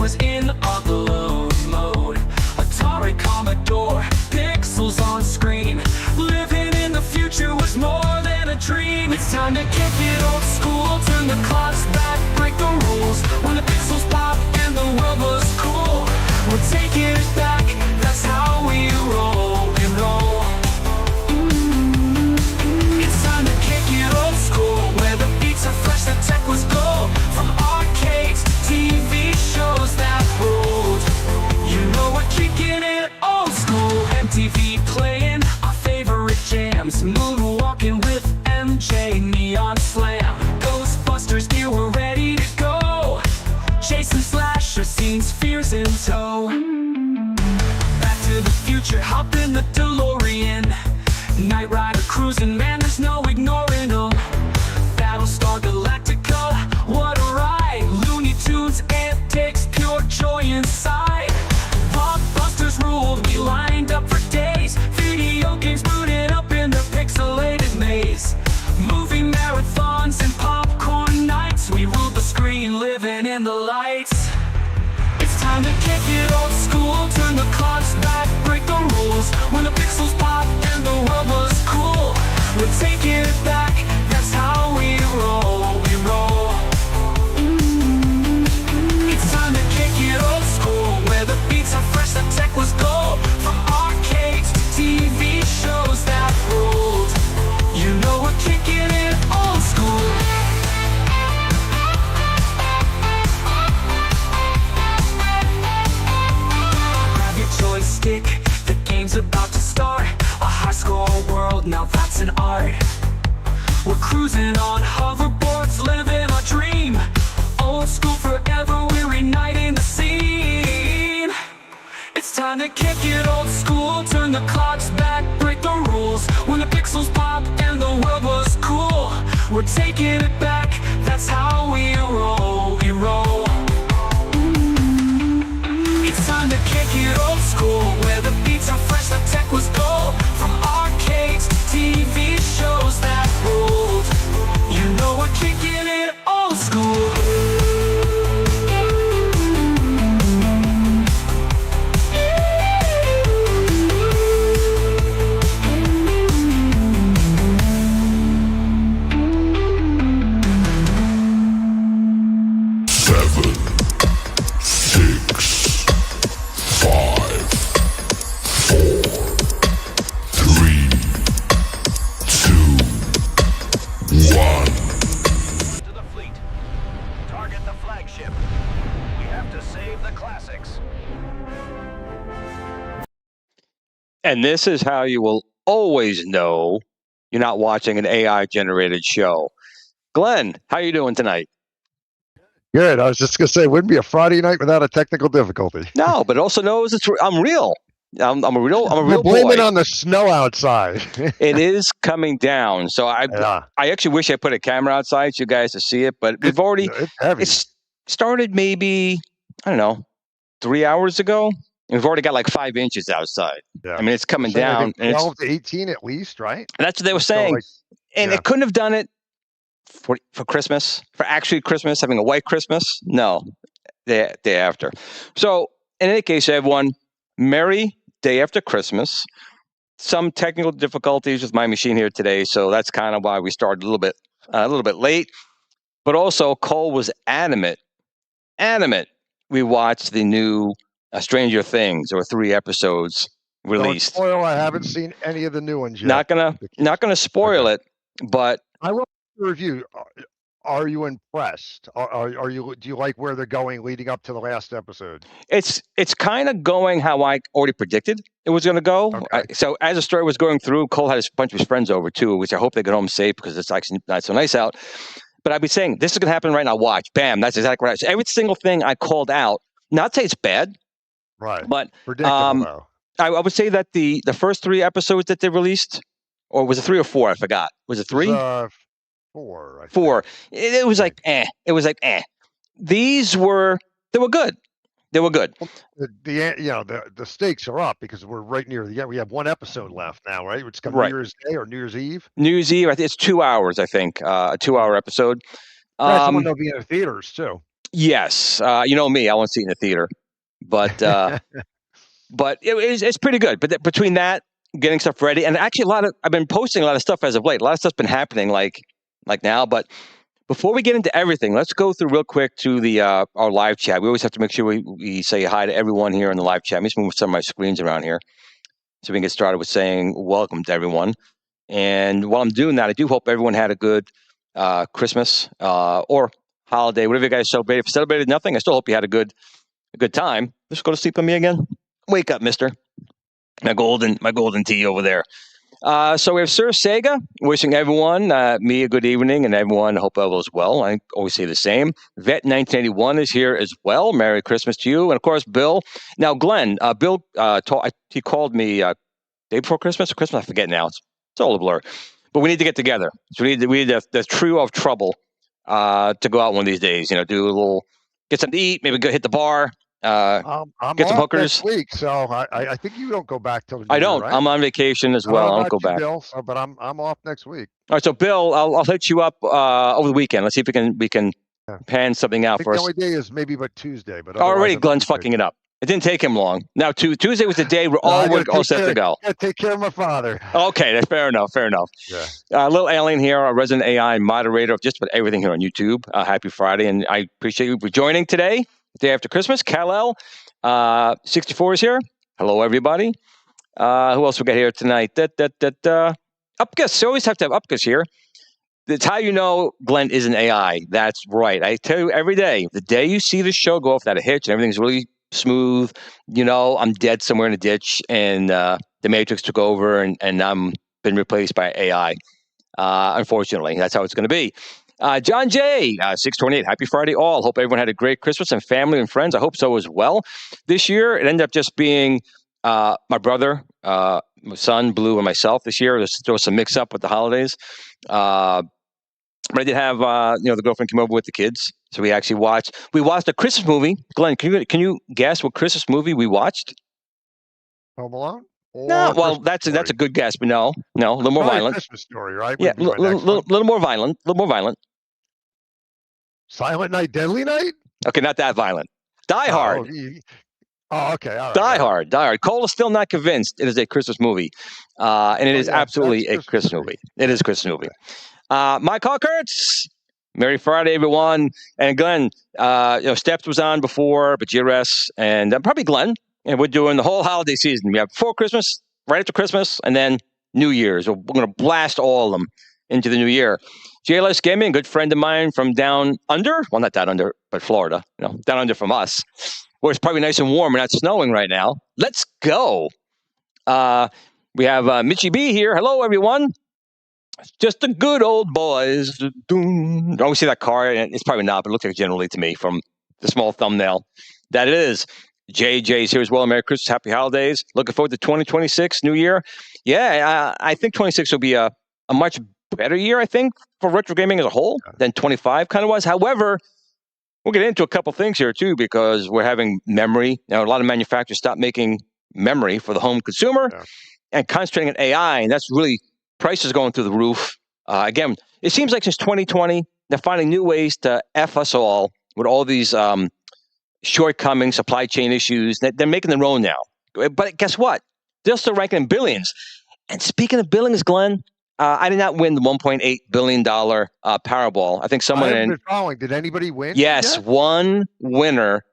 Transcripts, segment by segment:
was in upload mode. Atari, Commodore, pixels on screen. Living in the future was more than a dream. It's time to kick it old school. Turn the clocks back, break the rules. When the pixels pop and the world was cool, we're taking it back, that's how we roll and roll. It's time to kick it old school, where the beats are fresh, the tech was gold. From arcades to TV shows that ruled, you know we're kicking it old school. MTV playing our favorite jams, moonwalking with MJ, Neon Slam. Ghostbusters gear, we're ready to go. Chasing slasher scenes, fears in tow. Back to the future, hop in the DeLorean. Knight Rider cruising, man, there's no ignoring them. Battlestar Galactica, what a ride. Looney Tunes, antics, pure joy inside. Blockbusters ruled, we lined up for days. Video games booted up in their pixelated maze. Movie marathons and popcorn nights, we ruled the screen, living in the lights. It's time to kick it old school, turn the clocks back, break the rules. When the pixels pop and the world was cool, we're taking it back, that's how we roll, we roll. It's time to kick it old school, where the beats are fresh, the tech was gold. From arcades to TV shows that ruled, you know we're kicking it old school. Grab your joystick, the game's about to start. A high-score world, now that's an art. We're cruising on hoverboards, living our dream. Old school forever, we're igniting the scene. It's time to kick it old school, turn the clocks back, break the rules. When the pixels pop and the world was cool, we're taking it back, that's how we roll, we roll. It's time to kick it old school, where the beats are fresh, the tech was gold. From arcades to TV shows that ruled, you know we're kicking it old school. And this is how you will always know you're not watching an AI-generated show. Glenn, how you doing tonight? Good. I was just going to say, it wouldn't be a Friday night without a technical difficulty. No, but also knows I'm real. I'm a real blame boy. it on the snow outside. It is coming down. So I actually wish I put a camera outside so you guys to see it, but we've already it's started maybe, I don't know, 3 hours ago. And we've already got like 5 inches outside. Yeah. I mean, it's coming down. And 12 to 18 at least, right? That's what they were saying. And it couldn't have done it for Christmas, for actually Christmas, having a white Christmas. No, day after. So in any case, everyone, merry day after Christmas. Some technical difficulties with my machine here today, so that's kind of why we started a little bit late. But also, Cole was adamant. We watched the new Stranger Things, or 3 episodes released. Don't spoil. I haven't seen any of the new ones yet. Not gonna spoil it, but I will review. Are you impressed? Are you? Do you like where they're going leading up to the last episode? It's kind of going how I already predicted it was going to go. Okay. So as the story was going through, Cole had a bunch of his friends over too, which I hope they get home safe because it's actually not so nice out. But I'd be saying this is going to happen right now. Watch, bam, that's exactly right. So every single thing I called out. Not to say it's bad. Right. But predictable. I would say that the first 3 episodes that they released, or was it 3 or 4? I forgot. Was it 3? 4. I think. 4. It was like It was like They were good. They were good. The stakes are up because we're right near the end. We have 1 episode left now, right? It's New Year's Day or New Year's Eve. New Year's Eve. I think it's 2 hours. I think a 2-hour episode. Someone will be in the theaters too. Yes. You know me, I won't see it in the theater. But it's pretty good. But between that, getting stuff ready, and actually I've been posting a lot of stuff as of late. A lot of stuff's been happening like now. But before we get into everything, let's go through real quick to the our live chat. We always have to make sure we say hi to everyone here in the live chat. Let me just move some of my screens around here so we can get started with saying welcome to everyone. And while I'm doing that, I do hope everyone had a good Christmas or holiday, whatever you guys celebrated. If you celebrated nothing, I still hope you had a good time. Just go to sleep on me again. Wake up, mister. My golden tea over there. So we have Sir Sega wishing everyone, me a good evening, and everyone, hope all is well. I always say the same. Vet 1981 is here as well. Merry Christmas to you. And of course, Bill. Now, Glenn, Bill, he called me day before Christmas or Christmas. I forget now. It's all a blur. But we need to get together. So we need the trio of trouble to go out one of these days. You know, do a little, get something to eat, maybe go hit the bar. I'm get some off hookers next week, so I think you don't go back till. I don't. Right? I'm on vacation as well. I don't go back. Bill, but I'm off next week. All right, so Bill, I'll hit you up over the weekend. Let's see if we can pan something out for us. The only day is maybe but Tuesday, but already Glenn's fucking it up. It didn't take him long. Now Tuesday was the day we're all set to go. I gotta take care of my father. Okay, that's fair enough. Yeah. Little Alien here, our resident AI moderator of just about everything here on YouTube. Happy Friday, and I appreciate you for joining today, the day after Christmas. Kal-El, 64 is here. Hello, everybody. Who else we got here tonight? Upgus. So always have to have Upgus here. That's how you know Glenn isn't AI. That's right. I tell you every day, the day you see the show go off without a hitch and everything's really smooth, you know, I'm dead somewhere in a ditch and the Matrix took over and I'm been replaced by AI. Unfortunately, that's how it's going to be. John J, 628, happy Friday all. Hope everyone had a great Christmas and family and friends. I hope so as well. This year, it ended up just being my brother, my son, Blue, and myself this year. There was some mix up with the holidays. But I did have, the girlfriend came over with the kids. So we actually watched a Christmas movie. Glenn, can you guess what Christmas movie we watched? Home Alone? No, well, that's a good guess, but no, a little more violent. Christmas Story, right? Yeah, little more violent. Silent Night, Deadly Night? Okay, not that violent. Die Hard. Okay. All right. Die Hard. Cole is still not convinced it is a Christmas movie. And it is absolutely a Christmas movie. It is a Christmas movie. Mike Hawkerts, Merry Friday, everyone. And Glenn, Steps was on before, but GRS and probably Glenn. And we're doing the whole holiday season. We have before Christmas, right after Christmas, and then New Year's. We're going to blast all of them into the new year. JLS Gaming, a good friend of mine from down under. Well, not down under, but Florida. Down under from us. Where it's probably nice and warm and not snowing right now. Let's go. We have Mitchie B here. Hello, everyone. Just the good old boys. Don't we see that car? It's probably not, but it looks like generally to me from the small thumbnail that it is. JJ's here as well. Merry Christmas, happy holidays. Looking forward to 2026, New Year. Yeah, I think 26 will be a much better year, I think, for retro gaming as a whole than 25 kind of was. However, we'll get into a couple things here, too, because we're having memory. Now, a lot of manufacturers stopped making memory for the home consumer and concentrating on AI, and that's really prices going through the roof. Again, it seems like since 2020, they're finding new ways to F us all with all these shortcomings, supply chain issues. They're making their own now. But guess what? They're still ranking in billions. And speaking of billings, Glenn, I did not win the $1.8 billion Powerball. I think someone Did anybody win? Yes, one winner.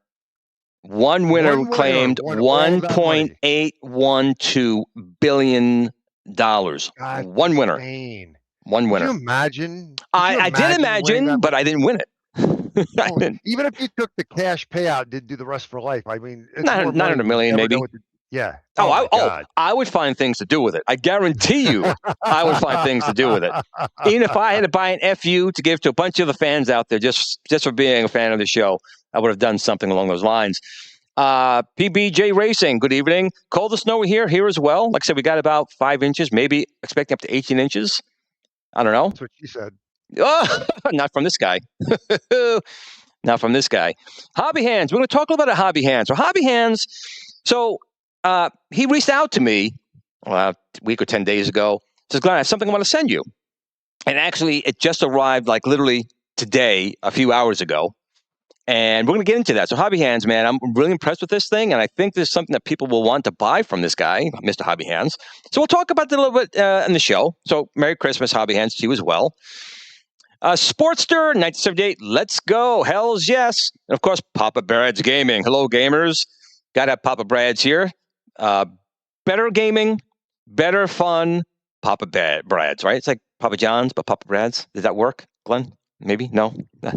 One winner claimed $1.812 billion. One winner. Insane. One winner. Can you imagine? I did imagine, but I didn't win it. Even if you took the cash payout, did do the rest for life. I mean, it's 900 million, maybe. Yeah. I would find things to do with it. I guarantee you, I would find things to do with it. Even if I had to buy an FU to give to a bunch of the fans out there, just for being a fan of the show, I would have done something along those lines. PBJ Racing, good evening. Cold and snowy here as well. Like I said, we got about 5 inches, maybe expecting up to 18 inches. I don't know. That's what she said. Oh, not from this guy. Not from this guy. Hobby Hands. We're going to talk a little bit about Hobby Hands. So Hobby Hands, he reached out to me a week or 10 days ago. Says, Glenn, I have something I want to send you. And actually, it just arrived like literally today, a few hours ago. And we're going to get into that. So Hobby Hands, man, I'm really impressed with this thing. And I think there's something that people will want to buy from this guy, Mr. Hobby Hands. So we'll talk about that a little bit in the show. So Merry Christmas, Hobby Hands, to you as well. Sportster, 1978, let's go. Hells yes. And of course, Papa Brad's Gaming. Hello, gamers. Got to have Papa Brad's here. Better gaming, better fun, Papa Brad's, right? It's like Papa John's, but Papa Brad's. Did that work, Glenn? Maybe? No?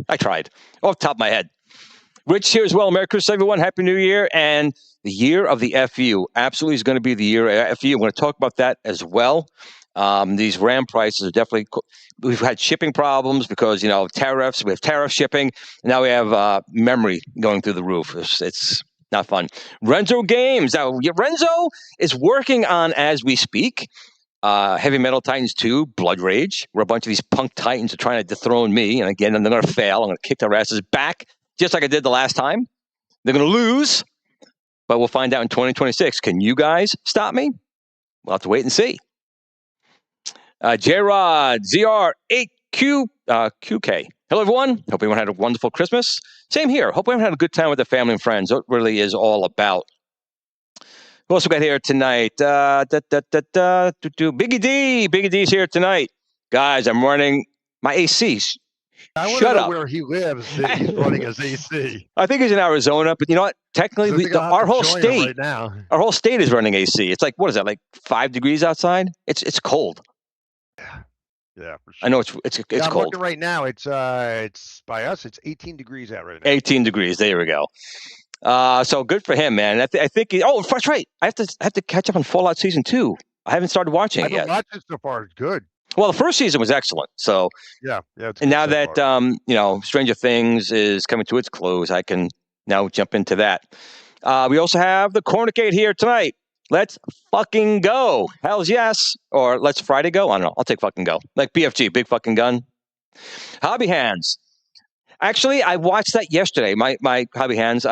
I tried. Off the top of my head. Rich here as well. Merry Christmas, everyone. Happy New Year. And the year of the FU absolutely is going to be the year of FU. I'm going to talk about that as well. These RAM prices are definitely, we've had shipping problems because, tariffs. We have tariff shipping. And now we have memory going through the roof. It's not fun. Renzo Games. Now, Renzo is working on, as we speak, Heavy Metal Titans 2, Blood Rage, where a bunch of these punk titans are trying to dethrone me. And again, they're going to fail. I'm going to kick their asses back, just like I did the last time. They're going to lose, but we'll find out in 2026. Can you guys stop me? We'll have to wait and see. J-Rod, ZR8Q, QK. Hello, everyone. Hope everyone had a wonderful Christmas. Same here. Hope everyone had a good time with their family and friends. What really is all about. Who else we got here tonight? Biggie D. Biggie D's here tonight. Guys, I'm running my AC. I want to know where he lives. He's running his AC. I think he's in Arizona, but you know what? Technically, our whole state, right now. Our whole state is running AC. It's like, what is that? Like 5 degrees outside? It's cold. Yeah, for sure. I know it's I'm cold. looking right now. It's by us. It's 18 degrees out right now. 18 degrees. There we go. So good for him, man. I think. That's right. I have to catch up on Fallout Season 2. I haven't started watching it yet. I haven't watched it so far. It's good. Well, the first season was excellent. So yeah. And now that Stranger Things is coming to its close, I can now jump into that. We also have the Cornicade here tonight. Let's fucking go. Hells yes. Or let's Friday go. I don't know. I'll take fucking go. Like BFG, big fucking gun. Hobby Hands. Actually, I watched that yesterday. My Hobby Hands.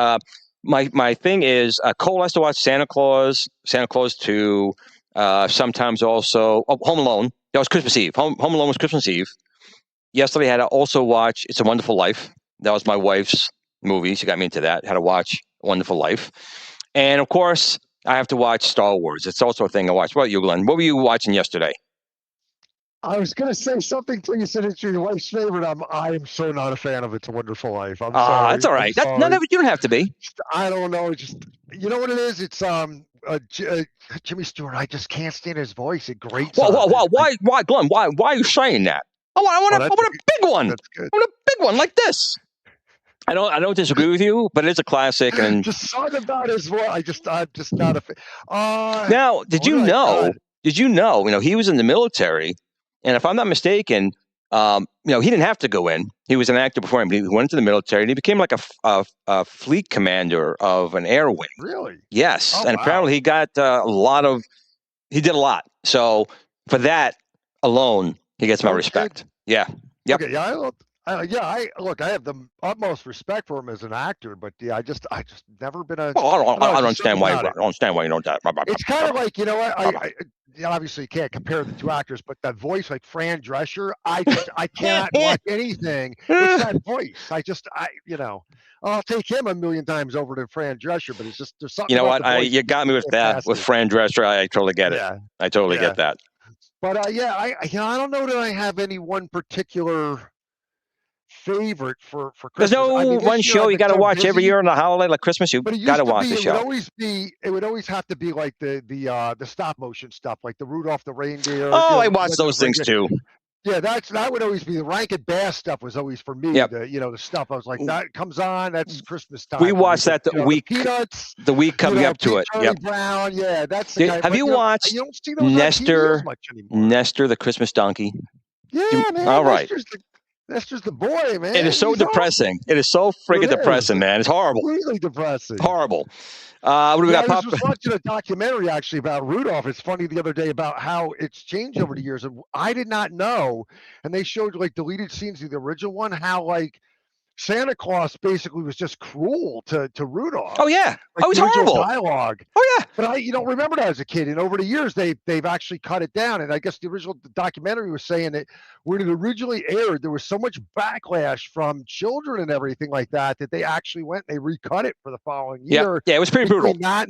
My thing is Cole has to watch Santa Claus 2. Sometimes also Home Alone. That was Christmas Eve. Home Alone was Christmas Eve. Yesterday, I had to also watch It's a Wonderful Life. That was my wife's movie. She got me into that. Had to watch Wonderful Life. And of course, I have to watch Star Wars. It's also a thing I watch. What about you, Glenn? What were you watching yesterday? I was going to say something till you said it's your wife's favorite. I am so not a fan of It's a Wonderful Life. I'm sorry. That's all right. None of it. You don't have to be. I don't know. You know what it is? It's Jimmy Stewart. I just can't stand his voice. It grates. Why, Glenn? Why are you saying that? I want a big one. That's good. I want a big one like this. I don't disagree with you, but it's a classic. And just something about his voice. I'm just not a fan. Now, did you know? He was in the military, and if I'm not mistaken, he didn't have to go in. He was an actor before him. But he went into the military, and he became like a fleet commander of an air wing. Really? Yes, oh, and wow. apparently he got he did a lot. So for that alone, he gets my respect. Yeah. Yep. Okay, yeah, I have the utmost respect for him as an actor, but I just never been a. Well, I don't understand why. I don't understand why you don't. It's kind of like I obviously you can't compare the two actors, but that voice like Fran Drescher, I cannot watch anything with that voice. I'll take him a million times over than Fran Drescher, but it's just there's something. You know what? You got me with that with Fran Drescher. I totally get it. Yeah. I totally get that. But I don't know that I have any one particular favorite for Christmas. There's no one show you got to watch every year on the holiday like Christmas. You got to watch the show. It would always have to be like the stop motion stuff, like the Rudolph the Reindeer. Oh, I watch those things too. Yeah, that would always be the Rankin Bass stuff. Was always for me. Yep. The stuff I was like that comes on. That's Christmas time. We watched that the week. Peanuts. The week coming up to it. Charlie Brown. Yeah, that's the guy. Have you watched you don't see those Nestor? much anymore. Nestor the Christmas Donkey. Yeah, man. All right. Nestor's the boy, man. It is so depressing. It is so friggin' depressing, man. It's horrible. Really depressing. Horrible. What do we got? I was watching a documentary actually about Rudolph. It's funny the other day about how it's changed over the years. And I did not know. And they showed like deleted scenes of the original one, how like Santa Claus basically was just cruel to Rudolph. Oh yeah, Like it was the original horrible. dialogue. Oh yeah, But I, remember that as a kid, and over the years they've actually cut it down. And I guess the original documentary was saying that when it originally aired, there was so much backlash from children and everything like that that they actually went and they recut it for the following year. Yeah, it was pretty brutal. That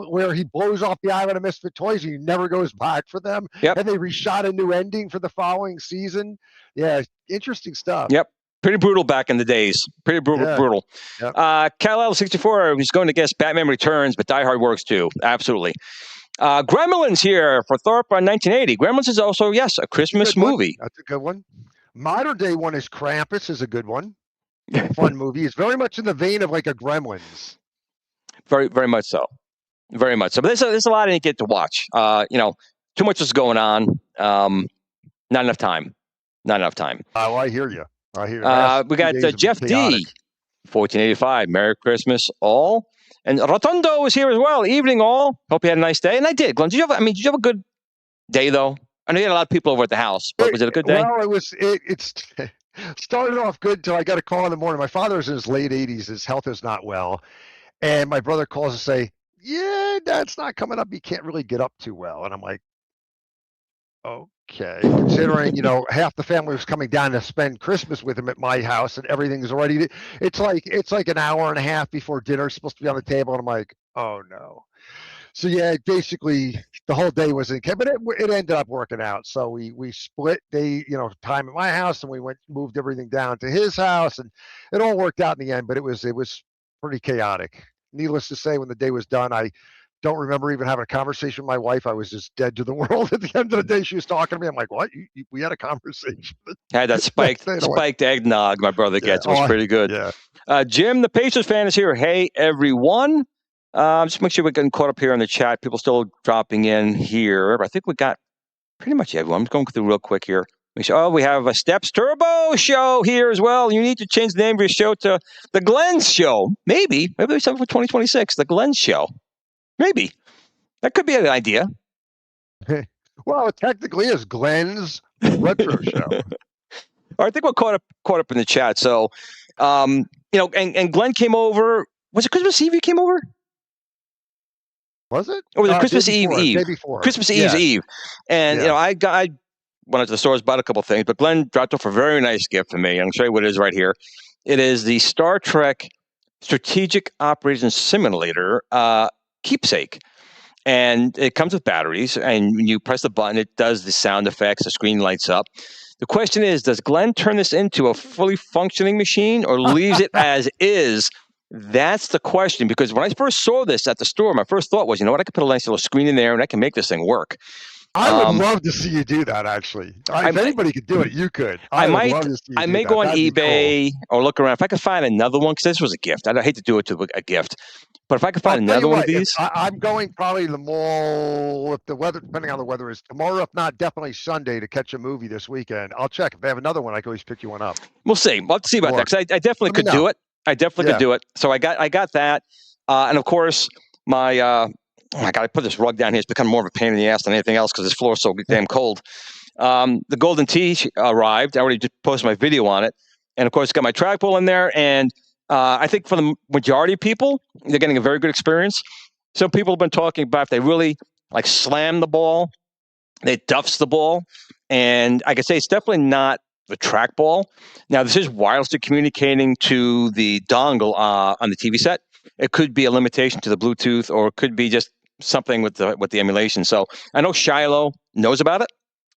where he blows off the island of misfit toys and he never goes back for them. Yep. And they reshot a new ending for the following season. Yeah, interesting stuff. Yep. Pretty brutal back in the days. Pretty brutal. Yep. Cal-L64 is going to guess Batman Returns, but Die Hard works too. Absolutely. Gremlins here for Thorpe on 1980. Gremlins is also, yes, a Christmas movie. That's a good one. Modern day one is Krampus is a good one. Fun movie. It's very much in the vein of like a Gremlins. Very, very much so. Very much so. But there's a lot I didn't get to watch. Too much is going on. Not enough time. Oh, I hear you. We got Jeff D, 1485. Merry Christmas, all. And Rotondo was here as well. Evening, all. Hope you had a nice day. And I did. Glenn, did you have a good day, though? I know you had a lot of people over at the house, but was it a good day? Well, it started off good until I got a call in the morning. My father's in his late 80s. His health is not well. And my brother calls to say, yeah, Dad's not coming up. He can't really get up too well. And I'm like, okay, considering, half the family was coming down to spend Christmas with him at my house and everything's already, it's like an hour and a half before dinner's supposed to be on the table. And I'm like, oh no. So yeah, basically the whole day was but it ended up working out. So we split time at my house and we moved everything down to his house and it all worked out in the end, but it was pretty chaotic. Needless to say, when the day was done, I don't remember even having a conversation with my wife. I was just dead to the world at the end of the day. She was talking to me. I'm like, what? We had a conversation. Had that spiked eggnog my brother gets. It was pretty good. Yeah. Jim, the Pacers fan, is here. Hey, everyone. Just make sure we're getting caught up here in the chat. People still dropping in here. I think we got pretty much everyone. I'm just going through real quick here. We have a Steps Turbo show here as well. You need to change the name of your show to the Glenn's Show. Maybe there's something for 2026, the Glenn's Show. Maybe. That could be an idea. Well, it technically is Glenn's Retro Show. I think we're caught up in the chat. So, and Glenn came over. Was it Christmas Eve you came over? Was it? Or was it Christmas Eve? Day before. Christmas Eve's Eve. And, I went to the stores, bought a couple things, but Glenn dropped off a very nice gift for me. I'll show you what it is right here. It is the Star Trek Strategic Operations Simulator keepsake. And it comes with batteries, and when you press the button, it does the sound effects, the screen lights up. The question is, does Glenn turn this into a fully functioning machine or leaves it as is? That's the question, because when I first saw this at the store, my first thought was, I could put a nice little screen in there and I can make this thing work. I would love to see you do that, actually. If anybody could do it, you could. I may go on eBay or look around. If I could find another one, because this was a gift. I hate to do it to a gift. But if I could find another one of these. I'm going probably the mall, if the weather, depending on the weather, is tomorrow, if not definitely Sunday, to catch a movie this weekend. I'll check. If they have another one, I can always pick you one up. We'll see. We'll have to see about that, because I definitely could do it. I definitely could do it. So I got that. And of course, my I got to put this rug down here. It's become more of a pain in the ass than anything else because this floor is so damn cold. The Golden Tee arrived. I already just posted my video on it. And, of course, got my trackball in there. And I think for the majority of people, they're getting a very good experience. Some people have been talking about if they really, slam the ball, they duffs the ball. And I can say it's definitely not the trackball. Now, this is wirelessly communicating to the dongle on the TV set. It could be a limitation to the Bluetooth, or it could be just something with the emulation. So I know Shiloh knows about it,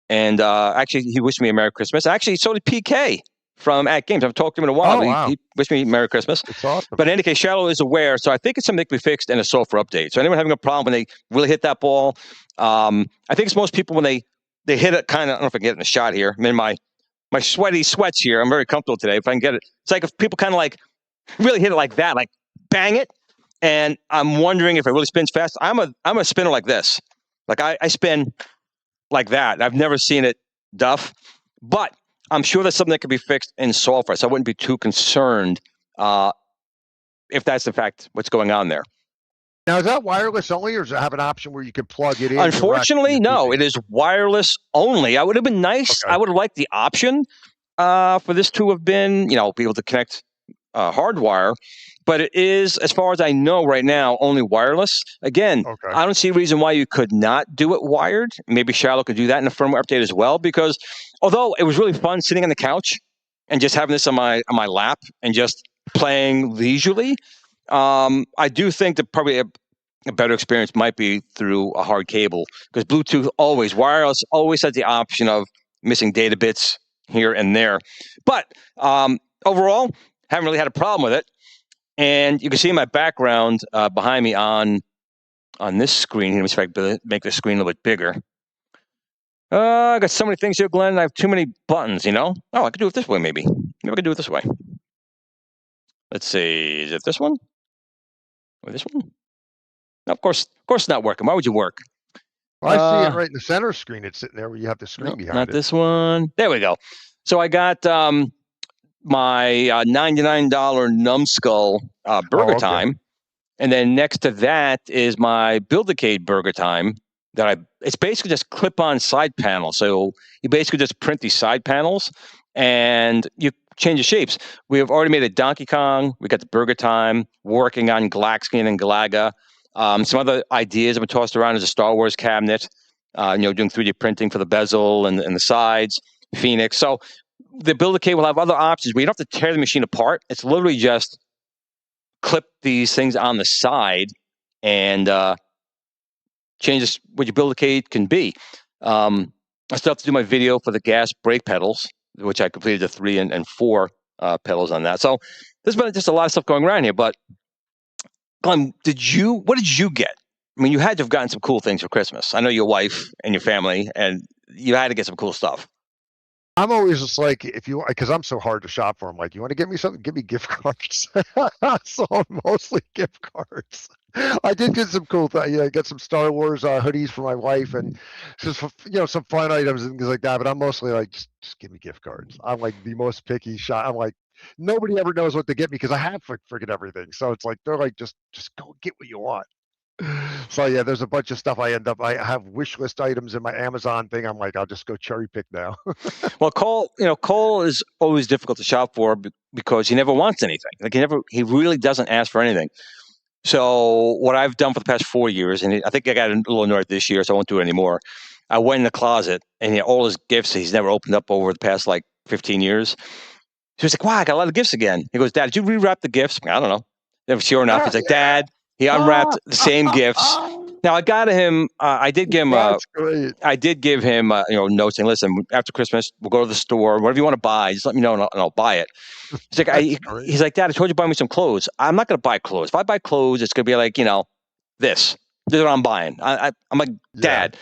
and actually he wished me a Merry Christmas. Actually, so did PK from At Games. I've talked to him in a while. Wow. He wished me Merry Christmas. It's awesome. But in any case, Shiloh is aware, so I think it's something that can be fixed in a software update. So anyone having a problem when they really hit that ball, I think it's most people when they hit it kind of, I don't know if I can get it in a shot here. I'm in my sweaty sweats here. I'm very comfortable today. If I can get it. It's like if people kind of really hit it like that, bang it. And I'm wondering if it really spins fast. I'm a spinner like this. I spin like that. I've never seen it duff, but I'm sure that's something that could be fixed in software. So I wouldn't be too concerned if that's in fact what's going on there. Now, is that wireless only, or does it have an option where you can plug it in? Unfortunately, no. It is wireless only. I would have been nice. Okay. I would have liked the option for this to have been, be able to connect hardwire, but it is, as far as I know right now, only wireless. Again, Okay. I don't see a reason why you could not do it wired. Maybe Charlotte could do that in a firmware update as well, because although it was really fun sitting on the couch and just having this on my lap and just playing leisurely, I do think that probably a better experience might be through a hard cable, because Bluetooth wireless always has the option of missing data bits here and there. But overall, haven't really had a problem with it. And you can see in my background behind me on this screen here. Let me see if I can make the screen a little bit bigger. I got so many things here, Glenn. I have too many buttons, you know? Oh, I could do it this way, maybe. Maybe I could do it this way. Let's see. Is it this one? Or this one? No, of course it's not working. Why would you work? Well, I see it right in the center screen. It's sitting there where you have the screen behind not it. this one. There we go. So I got my $99 Numbskull Burger Time. And then next to that is my Build-A-Cade Burger Time. It's basically just clip-on side panels. So you basically just print these side panels and you change the shapes. We have already made a Donkey Kong. We got the Burger Time, working on Glaxkin and Galaga. Some other ideas have been tossed around as a Star Wars cabinet, doing 3D printing for the bezel and the sides, Phoenix. So the Build-A-Cade will have other options where you don't have to tear the machine apart. It's literally just clip these things on the side and change what your Build-A-Cade can be. I still have to do my video for the gas brake pedals, which I completed the 3 and 4 pedals on that. So there's been just a lot of stuff going around here. But Glenn, what did you get? I mean, you had to have gotten some cool things for Christmas. I know your wife and your family, and you had to get some cool stuff. I'm always just like, because I'm so hard to shop for. I'm like, you want to get me something? Give me gift cards. So mostly gift cards. I did get some cool things. I got some Star Wars hoodies for my wife, and just some fun items and things like that. But I'm mostly like, just give me gift cards. I'm like the most picky shop. I'm like, nobody ever knows what to get me because I have freaking everything. So it's like they're like, just go get what you want. So yeah, there's a bunch of stuff I have wish list items in my Amazon thing. I'm like, I'll just go cherry pick now. Well, Cole is always difficult to shop for because he never wants anything. Like he really doesn't ask for anything. So what I've done for the past 4 years, and I think I got a little annoyed this year, so I won't do it anymore. I went in the closet and all his gifts he's never opened up over the past like 15 years. He was like, wow, I got a lot of gifts again. He goes, Dad, did you rewrap the gifts? I don't know. And sure enough, he's like, Dad, he unwrapped the same gifts. Now I got him. I did give him. I did give him. Notes saying, "Listen, after Christmas, we'll go to the store. Whatever you want to buy, just let me know, and I'll buy it." He's like, he's like, Dad, I told you to buy me some clothes. I'm not going to buy clothes. If I buy clothes, it's going to be like this. This is what I'm buying. I'm like, Dad. Yeah.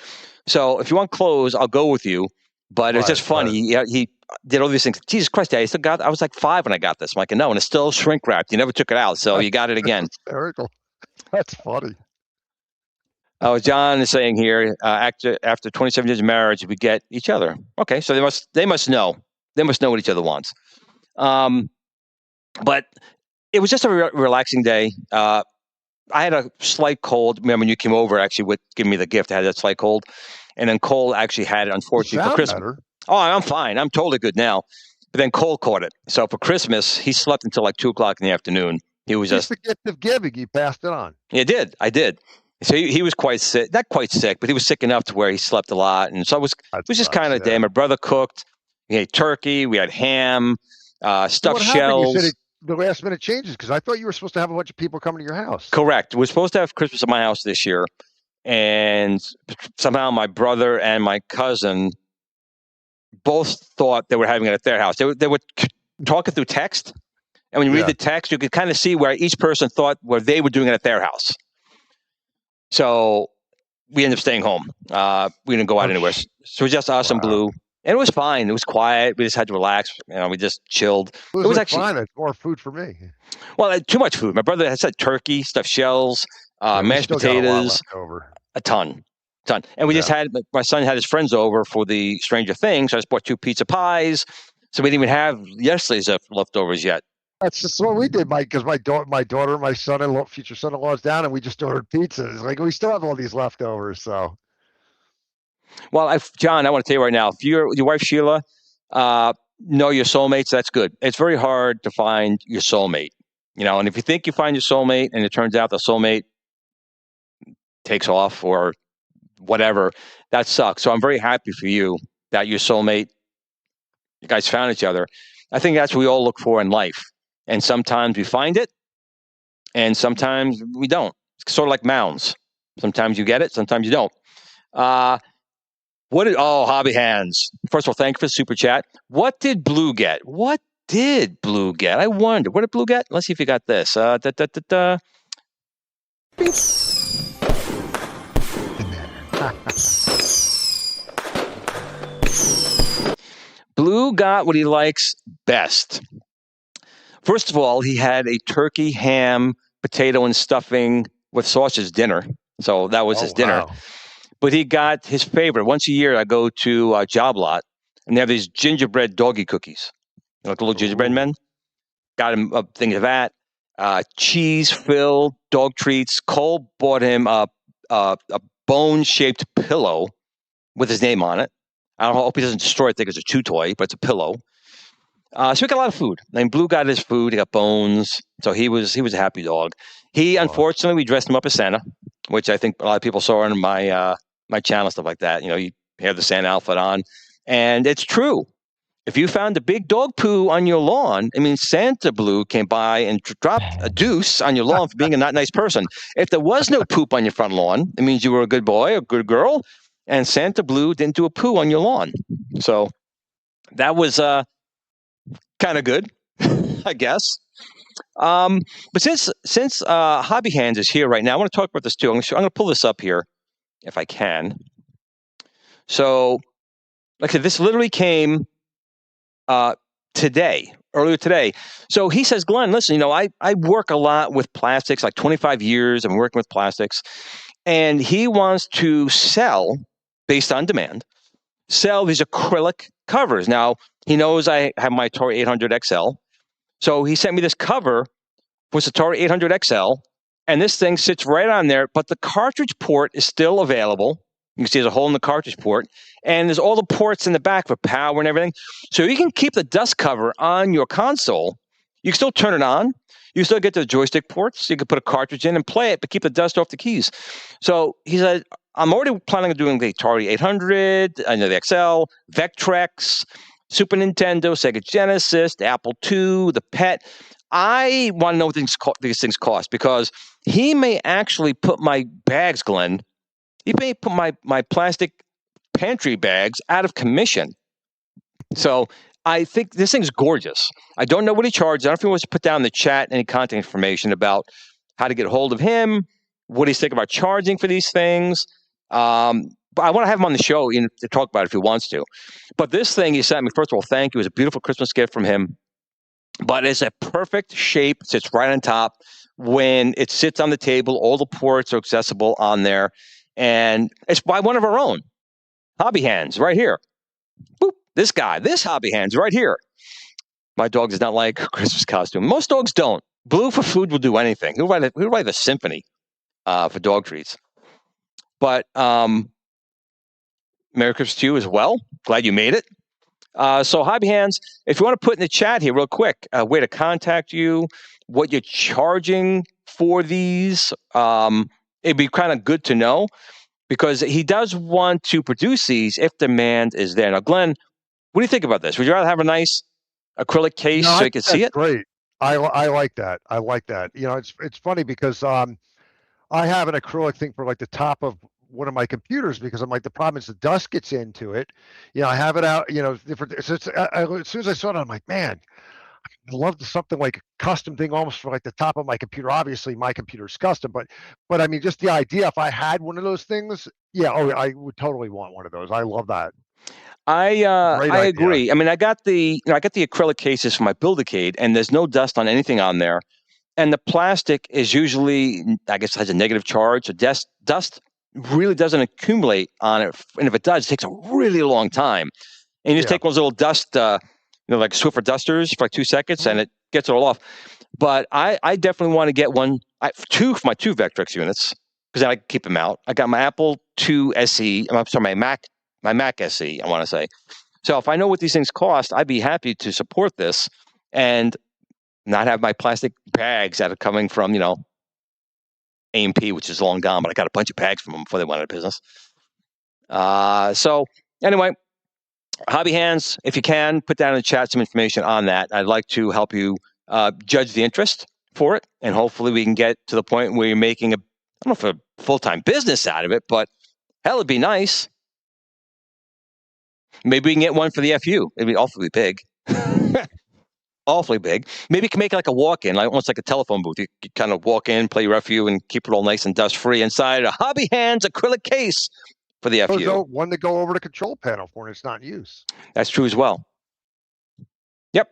So if you want clothes, I'll go with you. But it was just funny. He did all these things. Jesus Christ, Dad! I was like 5 when I got this. I'm like, no, and it's still shrink wrapped. You never took it out, so you got it again. Hysterical. That's funny. Oh, John is saying here, after 27 years of marriage, we get each other. Okay, so they must know. They must know what each other wants. But it was just a relaxing day. I had a slight cold. Remember when you came over, actually, with giving me the gift, I had that slight cold. And then Cole actually had it, unfortunately, for Christmas. Better. Oh, I'm fine. I'm totally good now. But then Cole caught it. So for Christmas, he slept until like 2 o'clock in the afternoon. He was just the gift of giving. You passed it on. Yeah, I did. So he was quite sick, not quite sick, but he was sick enough to where he slept a lot. And so it was just kind of a day. My brother cooked. We ate turkey. We had ham, stuffed shells. You said the last minute changes because I thought you were supposed to have a bunch of people coming to your house. Correct. We're supposed to have Christmas at my house this year. And somehow my brother and my cousin both thought they were having it at their house. They were talking through text. And when you read the text, you could kind of see where each person thought where they were doing it at their house. So we ended up staying home. We didn't go out anywhere. So it was just us and Blue. And it was fine. It was quiet. We just had to relax. We just chilled. It was actually fine. It's more food for me. Well, too much food. My brother had said turkey, stuffed shells, mashed potatoes, a ton. And we just had, my son had his friends over for the Stranger Things. So I just bought 2 pizza pies. So we didn't even have yesterday's leftovers yet. That's just what we did, Mike, because my daughter, my son-in-law, future son-in-law is down, and we just ordered pizzas. Like, we still have all these leftovers, so. Well, John, I want to tell you right now, if your wife, Sheila, know your soulmates, that's good. It's very hard to find your soulmate, and if you think you find your soulmate and it turns out the soulmate takes off or whatever, that sucks. So I'm very happy for you that your soulmate, you guys found each other. I think that's what we all look for in life. And sometimes we find it and sometimes we don't. It's sort of like mounds. Sometimes you get it, sometimes you don't. Hobby hands. First of all, thank you for the super chat. What did Blue get? I wonder. What did Blue get? Let's see if you got this. Blue got what he likes best. First of all, he had a turkey, ham, potato, and stuffing with sausage dinner. So that was his dinner. Wow. But he got his favorite. Once a year, I go to Job Lot, and they have these gingerbread doggy cookies. Like the little gingerbread men. Got him a thing of that. Cheese-filled dog treats. Cole bought him a bone-shaped pillow with his name on it. I hope he doesn't destroy it. I think it's a chew toy, but it's a pillow. So we got a lot of food. And Blue got his food. He got bones. So he was a happy dog. Unfortunately, we dressed him up as Santa, which I think a lot of people saw on my channel, stuff like that. You have the Santa outfit on. And it's true. If you found a big dog poo on your lawn, Santa Blue came by and dropped a deuce on your lawn for being a not nice person. If there was no poop on your front lawn, it means you were a good boy, a good girl, and Santa Blue didn't do a poo on your lawn. So that was kind of good, I guess. But since Hobby Hands is here right now, I want to talk about this too. I'm going to pull this up here if I can. So, like I said, this literally came earlier today. So he says, Glenn, listen, I work a lot with plastics, like 25 years. I'm working with plastics. And he wants to sell, based on demand, these acrylic covers. Now, he knows I have my Atari 800 XL. So he sent me this cover for the Atari 800 XL. And this thing sits right on there, but the cartridge port is still available. You can see there's a hole in the cartridge port. And there's all the ports in the back for power and everything. So you can keep the dust cover on your console. You can still turn it on. You still get the joystick ports. You can put a cartridge in and play it, but keep the dust off the keys. So he said, I'm already planning on doing the Atari 800, the XL, Vectrex, Super Nintendo, Sega Genesis, the Apple II, the PET. I want to know what these things cost, because he may actually put my bags, Glenn, he may put my plastic pantry bags out of commission. So I think this thing's gorgeous. I don't know what he charges. I don't know if he wants to put down in the chat any contact information about how to get a hold of him, what he's thinking about charging for these things. But I want to have him on the show to talk about it if he wants to. But this thing he sent me, first of all, thank you. It was a beautiful Christmas gift from him. But it's a perfect shape, sits right on top. When it sits on the table, all the ports are accessible on there. And it's by one of our own, Hobby Hands, right here. Boop, this Hobby Hands right here. My dog does not like a Christmas costume. Most dogs don't. Blue for food will do anything. He'll write a symphony for dog treats. But Merry Christmas to you as well. Glad you made it. So Hobby Hands, if you want to put in the chat here real quick, a way to contact you, what you're charging for these, it'd be kind of good to know, because he does want to produce these if demand is there. Now, Glenn, what do you think about this? Would you rather have a nice acrylic case so you can see it? Great. I like that. I like that. It's funny because I have an acrylic thing for like the top of one of my computers, because I'm like, the problem is the dust gets into it. I have it out, different. So as soon as I saw it, I'm like, man, I love something like a custom thing almost for like the top of my computer. Obviously my computer's custom, but just the idea, if I had one of those things, I would totally want one of those. I love that. I agree. I got the acrylic cases for my Build-A-Cade, and there's no dust on anything on there. And the plastic is usually, I guess, has a negative charge. So dust really doesn't accumulate on it. And if it does, it takes a really long time. And you just take those little dust, like Swiffer dusters for like 2 seconds, and it gets it all off. But I definitely want to get one, two for my two Vectrex units, because I can keep them out. I got my Apple II SE. I'm sorry, my Mac SE, I want to say. So if I know what these things cost, I'd be happy to support this and not have my plastic bags that are coming from, A&P, which is long gone, but I got a bunch of bags from them before they went out of business. So anyway, Hobby Hands, if you can, put down in the chat some information on that. I'd like to help you judge the interest for it, and hopefully we can get to the point where you're making I don't know if a full-time business out of it, but hell, it'd be nice. Maybe we can get one for the FU. It'd be awfully big. Awfully big. Maybe you can make it like a walk-in, almost like a telephone booth. You kind of walk in, play your FU, and keep it all nice and dust-free inside a Hobby Hands acrylic case for the FU. One to go over the control panel for when it's not in use. That's true as well. Yep.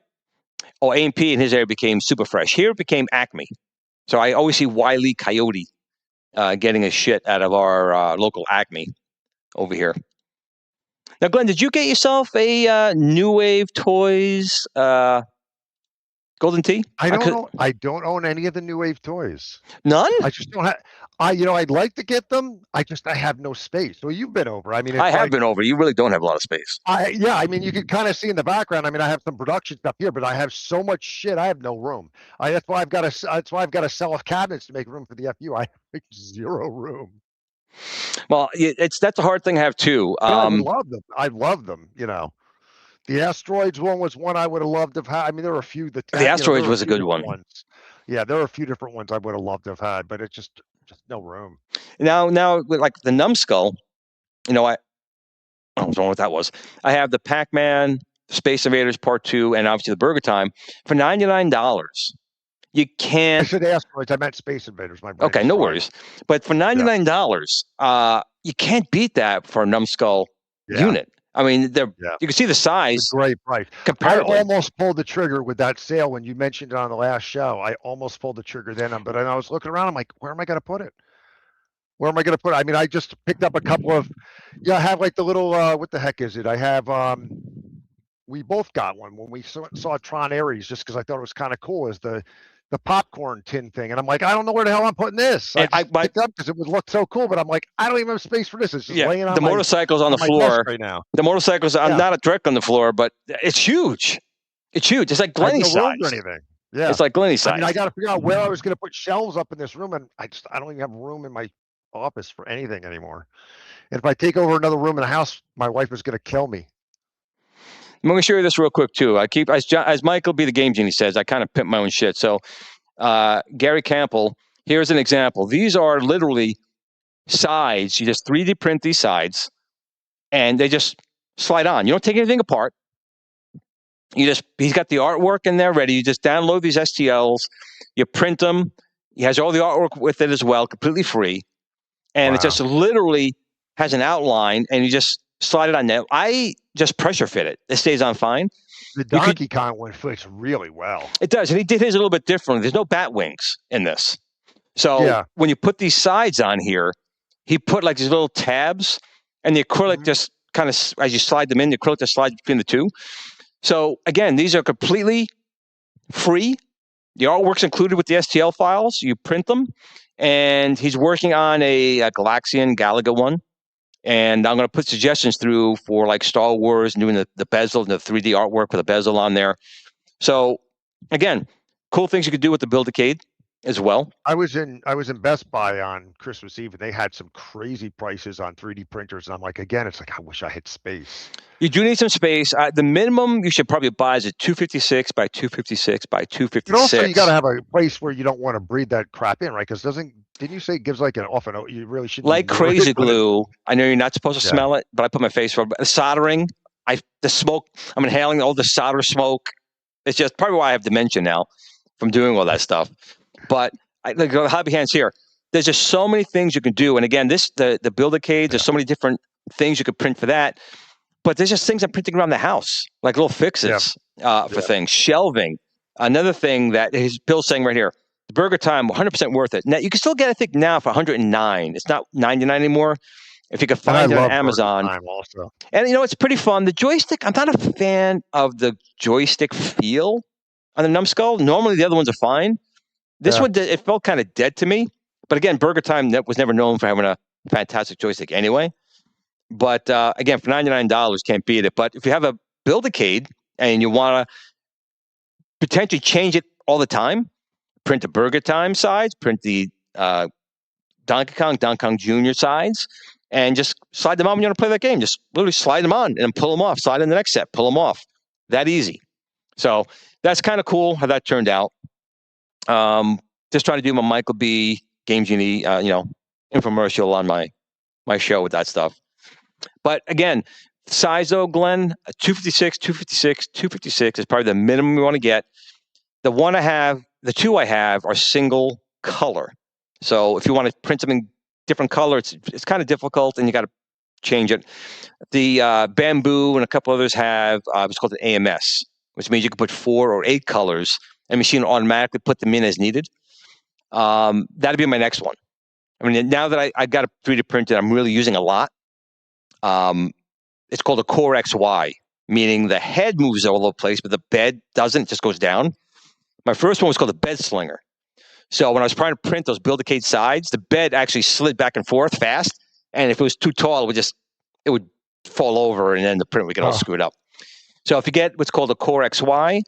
Oh, A&P in his area became Super Fresh. Here it became Acme. So I always see Wile E. Coyote getting a shit out of our local Acme over here. Now, Glenn, did you get yourself a New Wave Toys Golden Tee? I don't know. I don't own any of the New Wave toys. None? I just don't have. I'd like to get them. I have no space. So you've been over. I mean, I have been over. You really don't have a lot of space. Yeah. I mean, you can kind of see in the background. I mean, I have some production stuff here, but I have so much shit. I have no room. That's why I've got to sell off cabinets to make room for the FU. I have zero room. Well, that's a hard thing to have too. I love them. I love them. The Asteroids one was one I would have loved to have had. I mean, there were a few that the Asteroids was a good one. Ones. Yeah, there are a few different ones I would have loved to have had, but it's just no room. Now, like the Numbskull, I don't know what that was. I have the Pac-Man, Space Invaders Part 2, and obviously the Burger Time for $99. You can't. I said Asteroids. I meant Space Invaders. My brain. Okay, no worries. But for $99, you can't beat that for a Numbskull unit. I mean, you can see the size. It's a great price. I almost pulled the trigger with that sale when you mentioned it on the last show. I almost pulled the trigger then, but I was looking around. I'm like, where am I going to put it? Where am I going to put it? I mean, I just picked up a couple of. I have like the little. What the heck is it? I have. We both got one when we saw Tron Ares, just because I thought it was kind of cool. Is the popcorn tin thing, and I'm like, I don't know where the hell I'm putting this. I picked up because it would look so cool, but I'm like, I don't even have space for this. It's just laying on the motorcycle's on the floor right now. The motorcycle's not a direct on the floor, but it's huge. It's huge. It's like Glenny's size. Or anything. Yeah, it's like Glenny's size. I mean, I got to figure out where I was going to put shelves up in this room, and I don't even have room in my office for anything anymore. And if I take over another room in the house, my wife is going to kill me. I'm going to show you this real quick too. I keep as Michael B. the Game Genie says, I kind of pimp my own shit. So. Gary Campbell, here's an example. These are literally sides. You just 3D print these sides, and they just slide on. You don't take anything apart. He's got the artwork in there ready. You just download these STLs, you print them. He has all the artwork with it as well, completely free. And it just literally has an outline, and you just slide it on there. I just pressure fit it. It stays on fine. The Donkey Kong one fits really well. It does, and he did his a little bit differently. There's no bat wings in this. So when you put these sides on here, he put like these little tabs, and the acrylic just kind of, as you slide them in, the acrylic just slides between the two. So again, these are completely free. The artwork's included with the STL files. You print them, and he's working on a Galaxian Galaga one. And I'm going to put suggestions through for like Star Wars and doing the bezel and the 3D artwork with a bezel on there. So again, cool things you could do with the Build-A-Cade as well. I was in Best Buy on Christmas Eve, and they had some crazy prices on 3D printers. And I'm like, again, it's like, I wish I had space. You do need some space. The minimum you should probably buy is a 256 by 256 by 256. But also, you got to have a place where you don't want to breathe that crap in, right? Because didn't you say it gives like an off and on? You really should. Like crazy glue. I know you're not supposed to smell it, but I put my face for it. Soldering. The smoke. I'm inhaling all the solder smoke. It's just probably why I have dementia now from doing all that stuff. But like Hobby Hands here, there's just so many things you can do. And again, the Build-A-Cade, there's so many different things you could print for that. But there's just things I'm printing around the house, like little fixes for things. Shelving. Another thing that Bill's saying right here, the Burger Time, 100% worth it. Now, you can still get, I think, now for $109. It's not $99 anymore. If you could find it on Amazon. Also. And, it's pretty fun. The joystick, I'm not a fan of the joystick feel on the Numbskull. Normally, the other ones are fine. This one, it felt kind of dead to me. But again, Burger Time was never known for having a fantastic joystick anyway. But again, for $99, can't beat it. But if you have a Build-A-Cade and you want to potentially change it all the time, print the Burger Time sides, print the Donkey Kong Jr. sides, and just slide them on when you want to play that game. Just literally slide them on and then pull them off. Slide in the next set, pull them off. That easy. So that's kind of cool how that turned out. Just trying to do my Michael B. Game Genie, infomercial on my show with that stuff. But again, size though, Glenn, 256, 256, 256 is probably the minimum we want to get. The two I have are single color. So if you want to print something different color, it's kind of difficult, and you got to change it. The Bamboo and a couple others have it's called an AMS, which means you can put 4 or 8 colors, and machine will automatically put them in as needed. That'd be my next one. I mean, now that I got a 3D printed, I'm really using a lot. It's called a Core XY, meaning the head moves all over the place, but the bed doesn't, it just goes down. My first one was called a bed slinger. So when I was trying to print those Build-A-Cade sides, the bed actually slid back and forth fast, and if it was too tall, it would fall over, and then the print would get all screwed up. So if you get what's called a Core XY,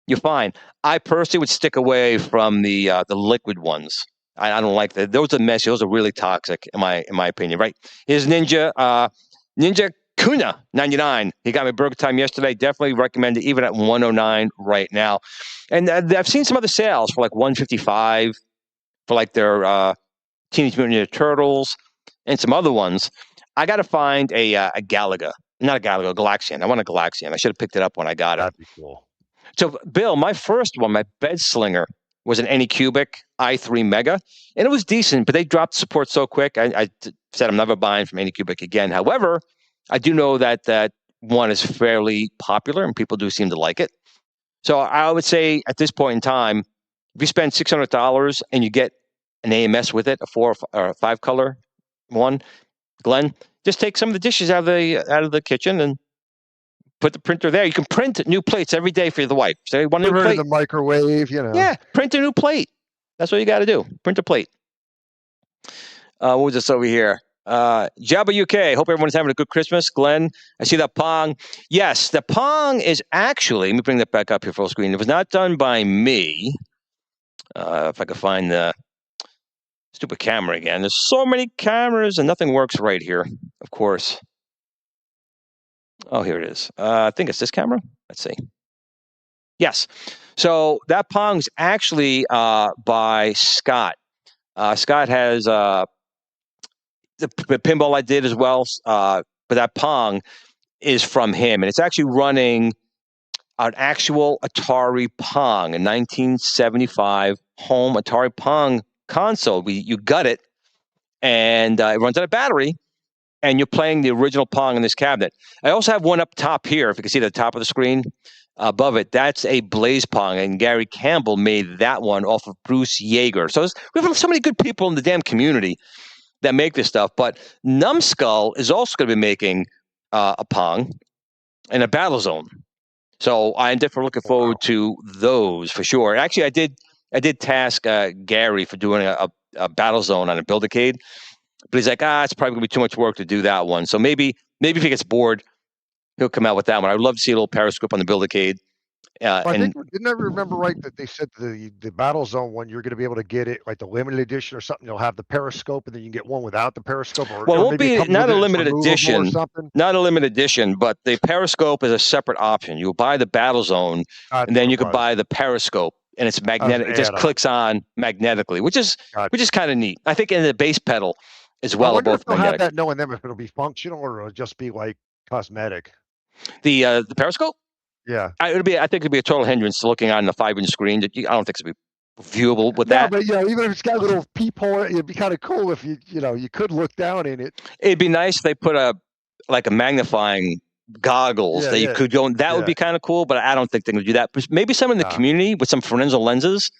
you're fine. I personally would stick away from the liquid ones. I don't like that. Those are messy. Those are really toxic, in my opinion. Right? Here's Ninja Kuna 99. He got me Burger Time yesterday. Definitely recommend it, even at 109 right now. And I've seen some other sales for like 155 for like their Teenage Mutant Ninja Turtles and some other ones. I got to find a Galaga. Not a Galaga, a Galaxian. I want a Galaxian. I should have picked it up when I got it. That'd be cool. So, Bill, my first one, my bed slinger, was an Anycubic i3 Mega, and it was decent, but they dropped support so quick. I said I'm never buying from Anycubic again. However, I do know that one is fairly popular, and people do seem to like it. So I would say at this point in time, if you spend $600 and you get an AMS with it, a 4 or 5 color one, Glenn, just take some of the dishes out of the kitchen and put the printer there. You can print new plates every day for the wife. Say one new Put it plate in the microwave, Yeah, print a new plate. That's what you got to do. Print a plate. What was this over here? Jabba UK. Hope everyone's having a good Christmas. Glenn, I see that Pong. Yes, the Pong is actually, let me bring that back up here full screen. It was not done by me. If I could find the stupid camera again. There's so many cameras and nothing works right here, of course. Oh, here it is. I think it's this camera. Let's see. Yes. So that Pong's actually by Scott. Scott has the pinball I did as well, but that Pong is from him, and it's actually running an actual Atari Pong, a 1975 home Atari Pong console. You gut it, and it runs on a battery, and you're playing the original Pong in this cabinet. I also have one up top here, if you can see the top of the screen. Above it, that's a Blaze Pong, and Gary Campbell made that one off of Bruce Yeager. So we have so many good people in the damn community that make this stuff. But Numbskull is also going to be making a Pong and a Battle Zone. So I'm definitely looking forward to those for sure. Actually, I did task Gary for doing a Battle Zone on a Build-A-Cade, but he's like, it's probably going to be too much work to do that one. So maybe if he gets bored, he'll come out with that one. I'd love to see a little periscope on the Build-A-Cade. I think, didn't I remember right that they said the Battle Zone one, you're going to be able to get it like the limited edition or something. You'll have the periscope, and then you can get one without the periscope. Or it won't be not a limited edition, not a limited edition, but the periscope is a separate option. You'll buy the Battle Zone, and then you can buy the periscope, and it's magnetic. It just clicks on magnetically, which is kind of neat. I think in the base pedal as well. I wonder if they'll have that, knowing them, if it'll be functional or it'll just be like cosmetic. The periscope? Yeah. I think it'd be a total hindrance to looking on the 5-inch screen. I don't think it'd be viewable with that. But even if it's got a little peephole, it'd be kind of cool if you could look down in it. It'd be nice if they put a magnifying goggles that you could go. That would be kind of cool, but I don't think they're going to do that. But maybe someone in the community with some Fresnel lenses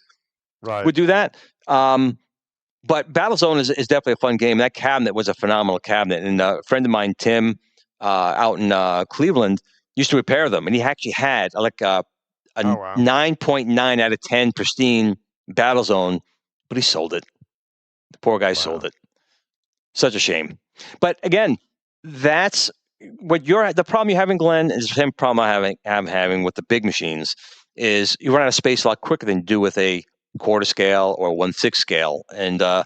would do that. But Battlezone is definitely a fun game. That cabinet was a phenomenal cabinet, and a friend of mine, Tim, out in Cleveland, used to repair them, and he actually had like a 9.9 out of 10 pristine Battlezone, but he sold it. The poor guy sold it. Such a shame. But again, that's what the problem you're having, Glenn, is the same problem I'm having with the big machines. Is you run out of space a lot quicker than you do with a quarter scale or 1/6 scale, and I'm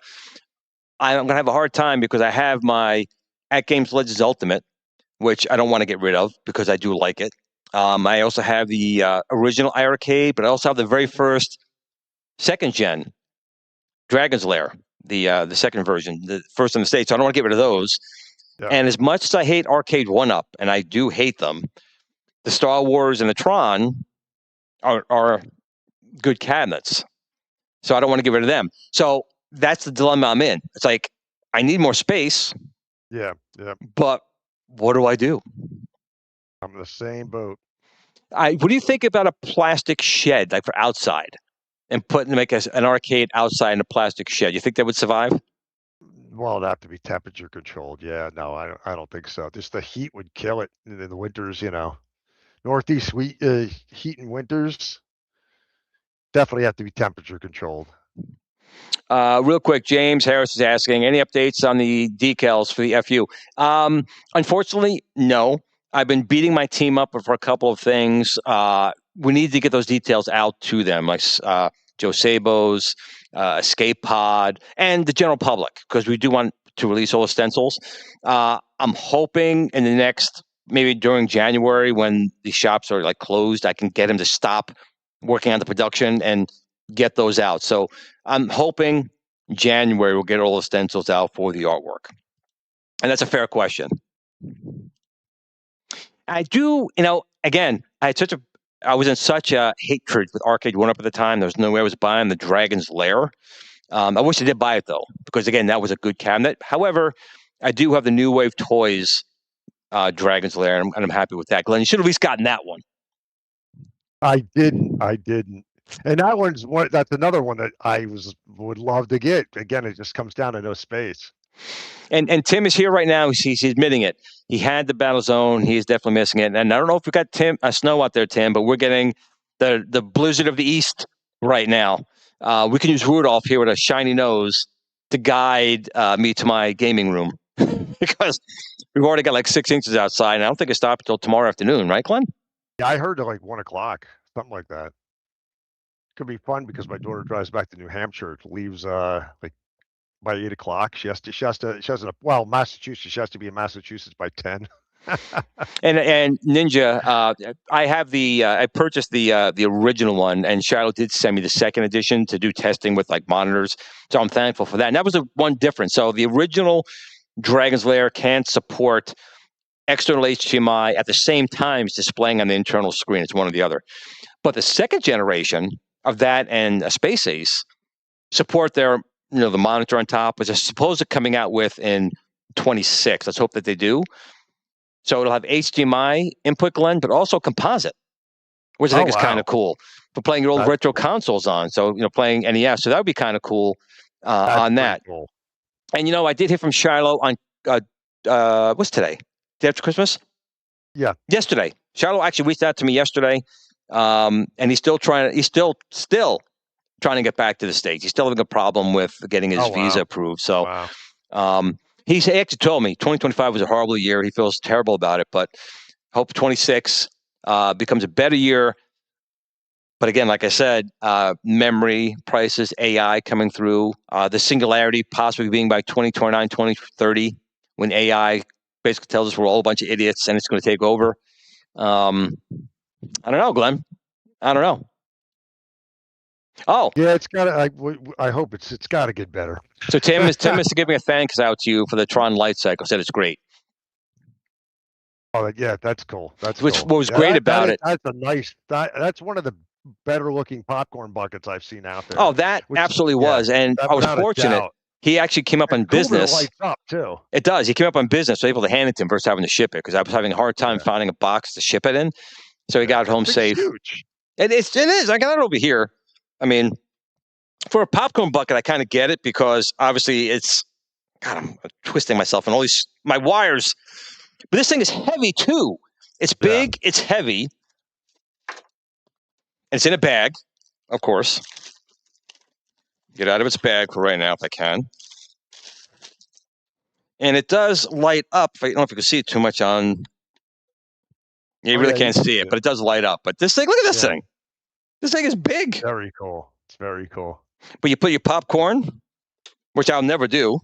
gonna have a hard time because I have my At Games Legends Ultimate, which I don't want to get rid of because I do like it. I also have the original Ikari, but I also have the very first second gen Dragon's Lair, the second version, the first in the States. So I don't want to get rid of those. Yeah. And as much as I hate Arcade 1-Up, and I do hate them, the Star Wars and the Tron are good cabinets. So I don't want to get rid of them. So that's the dilemma I'm in. It's like, I need more space. Yeah. But what do I do? I'm in the same boat. What do you think about a plastic shed, like for outside, and make an arcade outside in a plastic shed? You think that would survive? Well, it'd have to be temperature controlled. Yeah, no, I don't think so. Just the heat would kill it in the winters. Northeast heat in winters definitely have to be temperature controlled. Real quick, James Harris is asking, any updates on the decals for the FU? Unfortunately, no. I've been beating my team up for a couple of things. We need to get those details out to them, like Joe Sabo's, Escape Pod, and the general public, because we do want to release all the stencils. I'm hoping in the next, maybe during January when the shops are like closed, I can get him to stop working on the production and get those out. So I'm hoping January we'll get all the stencils out for the artwork. And that's a fair question. I do, again, I was in such a hatred with Arcade 1-Up at the time. There was no way I was buying the Dragon's Lair. I wish I did buy it though, because again, that was a good cabinet. However, I do have the New Wave Toys Dragon's Lair, and I'm happy with that. Glenn, you should have at least gotten that one. I didn't. And that's another one that I would love to get. Again, it just comes down to no space. And Tim is here right now. He's admitting it. He had the Battle Zone. He's definitely missing it. And I don't know if we got snow out there, Tim, but we're getting the blizzard of the East right now. We can use Rudolph here with a shiny nose to guide me to my gaming room because we've already got like 6 inches outside. And I don't think it stops until tomorrow afternoon, right, Glenn? Yeah, I heard at like 1 o'clock, something like that. Could be fun because my daughter drives back to New Hampshire. Leaves like by 8 o'clock. Massachusetts. She has to be in Massachusetts by 10. And Ninja, I purchased the original one, and Shiloh did send me the second edition to do testing with like monitors. So I'm thankful for that. And that was the one difference. So the original Dragon's Lair can't support external HDMI at the same time as displaying on the internal screen. It's one or the other. But the second generation of that and a Space Ace support the monitor on top, which is supposed to coming out with in 26. Let's hope that they do. So it'll have HDMI input, Glenn, but also composite, which I think is kind of cool for playing your old retro consoles on. So, playing NES. So that would be kind of cool on that. Cool. And, I did hear from Shiloh on, what's today? Day after Christmas? Yeah. Yesterday. Shiloh actually reached out to me yesterday. And he's still trying to get back to the States. He's still having a problem with getting his visa approved. So, he actually told me 2025 was a horrible year. He feels terrible about it, but hope 26 becomes a better year. But again, like I said, memory prices, AI coming through, the singularity possibly being by 2029, 2030, when AI basically tells us we're all a bunch of idiots and it's going to take over. I don't know, Glenn. I don't know. Oh, yeah, it's got to. I hope it's got to get better. So Tim is giving a thanks out to you for the Tron Light Cycle. Said it's great. Oh yeah, that's cool. What was great about it. That's a nice. That's one of the better looking popcorn buckets I've seen out there. Oh, that absolutely was, and I was fortunate. He actually came up on business. Lights up too. It does. He came up on business, so able to hand it to him versus having to ship it because I was having a hard time finding a box to ship it in. So he got it home safe. Huge. It is. I got it over here. I mean, for a popcorn bucket, I kind of get it because obviously it's. God, I'm twisting myself and all my wires. But this thing is heavy too. It's big. Yeah. It's heavy. It's in a bag, of course. Get out of its bag for right now if I can. and it does light up. I don't know if you can see it too much on. Yeah, you really can't see it, but it does light up. But this thing, look at this thing. This thing is big. Very cool. It's very cool. But you put your popcorn, which I'll never do.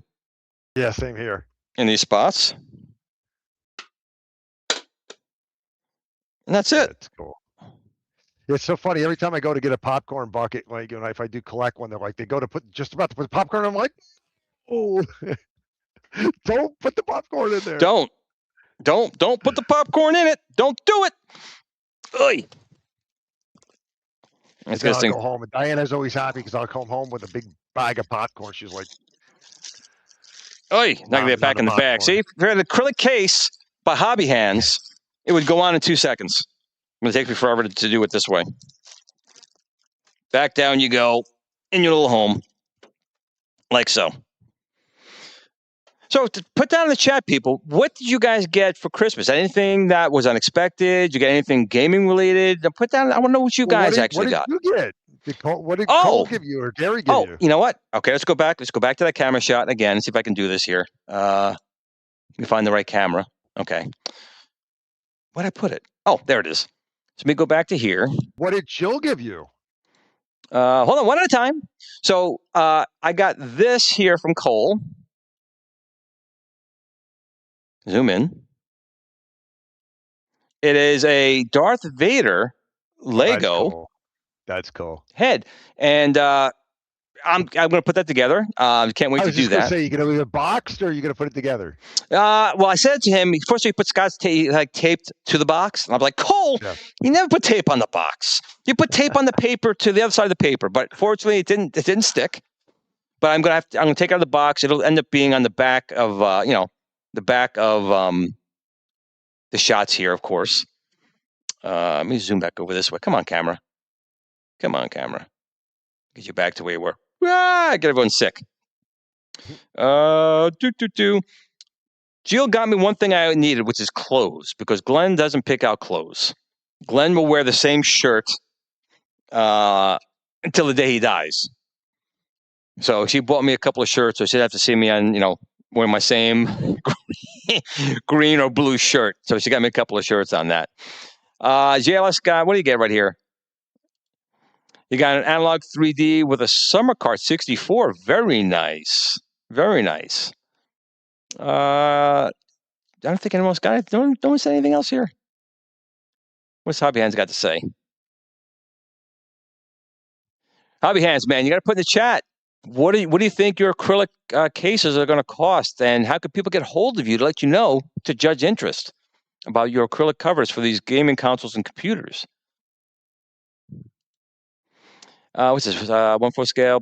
Yeah, same here. In these spots. And that's it. That's cool. It's so funny. Every time I go to get a popcorn bucket, like, you know, if I do collect one, they're like, they go to just about to put popcorn. I'm like, oh, don't put the popcorn in there. Don't put the popcorn in it. Don't do it. Oy. I'll go home, and Diana's always happy because I'll come home with a big bag of popcorn. She's like, "Oy, not gonna get back in the bag." See, if you had an acrylic case by Hobby Hands, it would go on in 2 seconds. It's gonna take me forever to do it this way. Back down you go in your little home, like so. So to put down in the chat, people, what did you guys get for Christmas? Anything that was unexpected? Did you get anything gaming related? Put down. I want to know what you guys actually got. What did you get? What did Cole give you or Gary give you? You know what? Okay, let's go back. Let's go back to that camera shot again and see if I can do this here. Let me find the right camera. Okay. Where'd I put it? Oh, there it is. So let me go back to here. What did Jill give you? Hold on, one at a time. So I got this here from Cole. Zoom in. It is a Darth Vader Lego. That's cool. Head, and I'm going to put that together. Can't wait to do that. Say, you going to leave it boxed or are you going to put it together? Well, I said to him, first he put Scott's taped to the box. And I'm like, Cole, you never put tape on the box. You put tape on the paper to the other side of the paper. But fortunately, it didn't stick. But I'm going to take it out of the box. It'll end up being on the back of the back of the shots here, of course. Let me zoom back over this way. Come on, camera. Come on, camera. Get you back to where you were. Get everyone sick. Jill got me one thing I needed, which is clothes, because Glenn doesn't pick out clothes. Glenn will wear the same shirt until the day he dies. So she bought me a couple of shirts, so she'd have to see me on, wearing my same green or blue shirt. So she got me a couple of shirts on that. JLS guy, what do you get right here? You got an analog 3D with a Summer Cart 64. Very nice. Very nice. I don't think anyone else got it. Don't say anything else here. What's Hobby Hands got to say? Hobby Hands, man, you got to put in the chat. What do you think your acrylic cases are going to cost, and how could people get hold of you to let you know to judge interest about your acrylic covers for these gaming consoles and computers? What's this? 1/4 scale.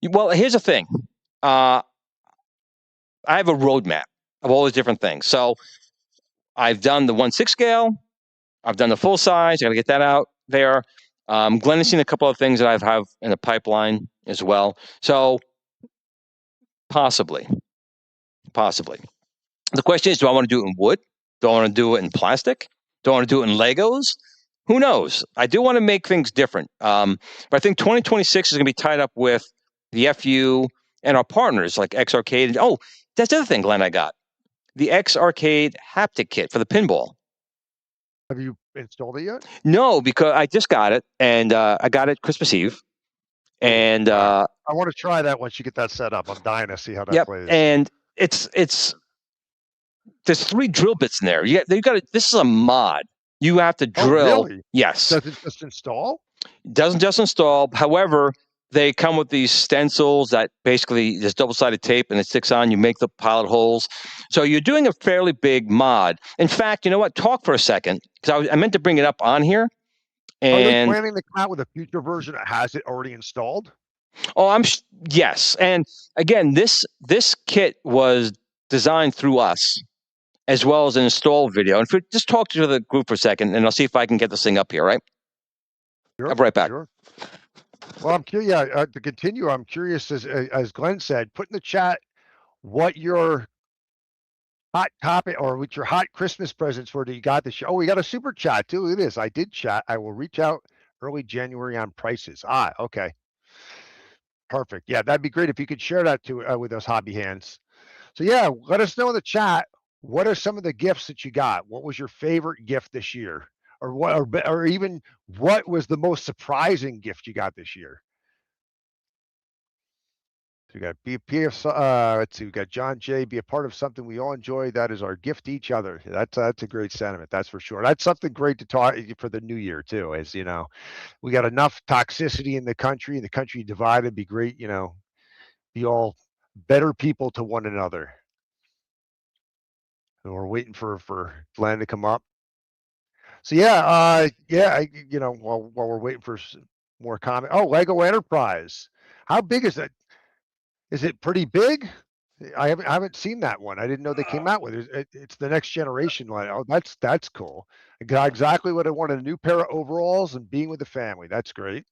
Well, here's the thing. I have a roadmap of all these different things. So I've done the 1/6 scale. I've done the full size. I got to get that out there. Glenn has seen a couple of things that I have in the pipeline as well. So possibly. The question is, do I want to do it in wood? Do I want to do it in plastic? Do I want to do it in Legos? Who knows? I do want to make things different. But I think 2026 is going to be tied up with the FU and our partners like X Arcade. Oh, that's the other thing, Glenn, I got. The X Arcade Haptic Kit for the pinball. Have you installed it yet? No, because I just got it, and I got it Christmas Eve. And I want to try that once you get that set up. I'm dying to see how that plays. And it's there's 3 drill bits in there. You got this is a mod. You have to drill. Oh, really? Yes. Does it just install? It doesn't just install. However, they come with these stencils that basically there's double-sided tape and it sticks on. You make the pilot holes. So you're doing a fairly big mod. In fact, you know what? Talk for a second, because I meant to bring it up on here. And are they planning to come out with a future version that has it already installed? Oh, yes. And again, this kit was designed through us, as well as an install video. And just talk to the group for a second, and I'll see if I can get this thing up here, right? Sure, I'll be right back. Sure. Well, I'm curious. Yeah, to continue, I'm curious, as Glenn said, put in the chat what your hot topic or what your hot Christmas presents were that you got this year. Oh, we got a super chat too. Look at this. I did chat. I will reach out early January on prices. Okay. Perfect. Yeah, that'd be great if you could share that with us, Hobby Hands. So yeah, let us know in the chat. What are some of the gifts that you got? What was your favorite gift this year? Or what, or even what was the most surprising gift you got this year? So we got let's see, we got John J. Be a part of something we all enjoy. That is our gift to each other. That's a great sentiment. That's for sure. That's something great to talk for the new year too. As you know, we got enough toxicity in the country divided. Be great, be all better people to one another. And we're waiting for Glenn to come up. So yeah, while we're waiting for more comment. Oh, Lego Enterprise. How big is it? Is it pretty big? I haven't seen that one. I didn't know they came out with it. It's the next generation one. Oh, that's cool. I got exactly what I wanted: a new pair of overalls and being with the family. That's great.